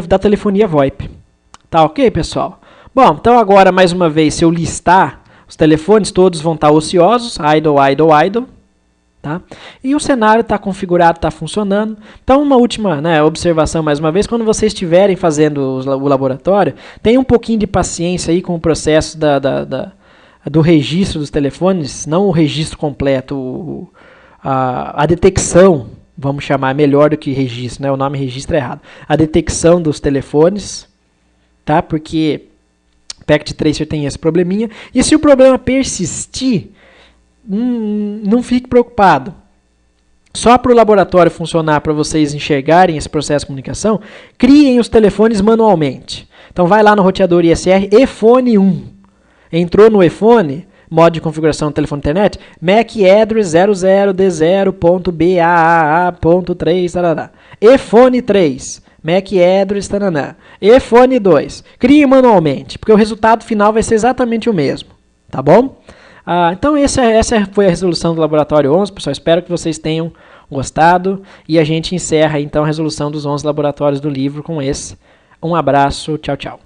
da telefonia VoIP. Tá ok, pessoal? Bom, então agora, mais uma vez, se eu listar, os telefones todos vão estar ociosos, idle. Tá? E o cenário está configurado, está funcionando. Então, uma última, né, observação, mais uma vez, quando vocês estiverem fazendo o laboratório, tenham um pouquinho de paciência aí com o processo do registro dos telefones, não o registro completo, a detecção, vamos chamar melhor do que registro, né? O nome registro é errado. A detecção dos telefones, tá? Porque Packet Tracer tem esse probleminha. E se o problema persistir, não fique preocupado. Só para o laboratório funcionar, para vocês enxergarem esse processo de comunicação, criem os telefones manualmente. Então vai lá no roteador ISR eFone 1. Entrou no eFone, modo de configuração do telefone internet, MAC address 00D0.BAA.3, eFone 3, MAC address, tananã. eFone 2. Crie manualmente, porque o resultado final vai ser exatamente o mesmo. Tá bom? Então essa foi a resolução do laboratório 11, pessoal. Espero que vocês tenham gostado. E a gente encerra então a resolução dos 11 laboratórios do livro com esse. Um abraço, tchau, tchau.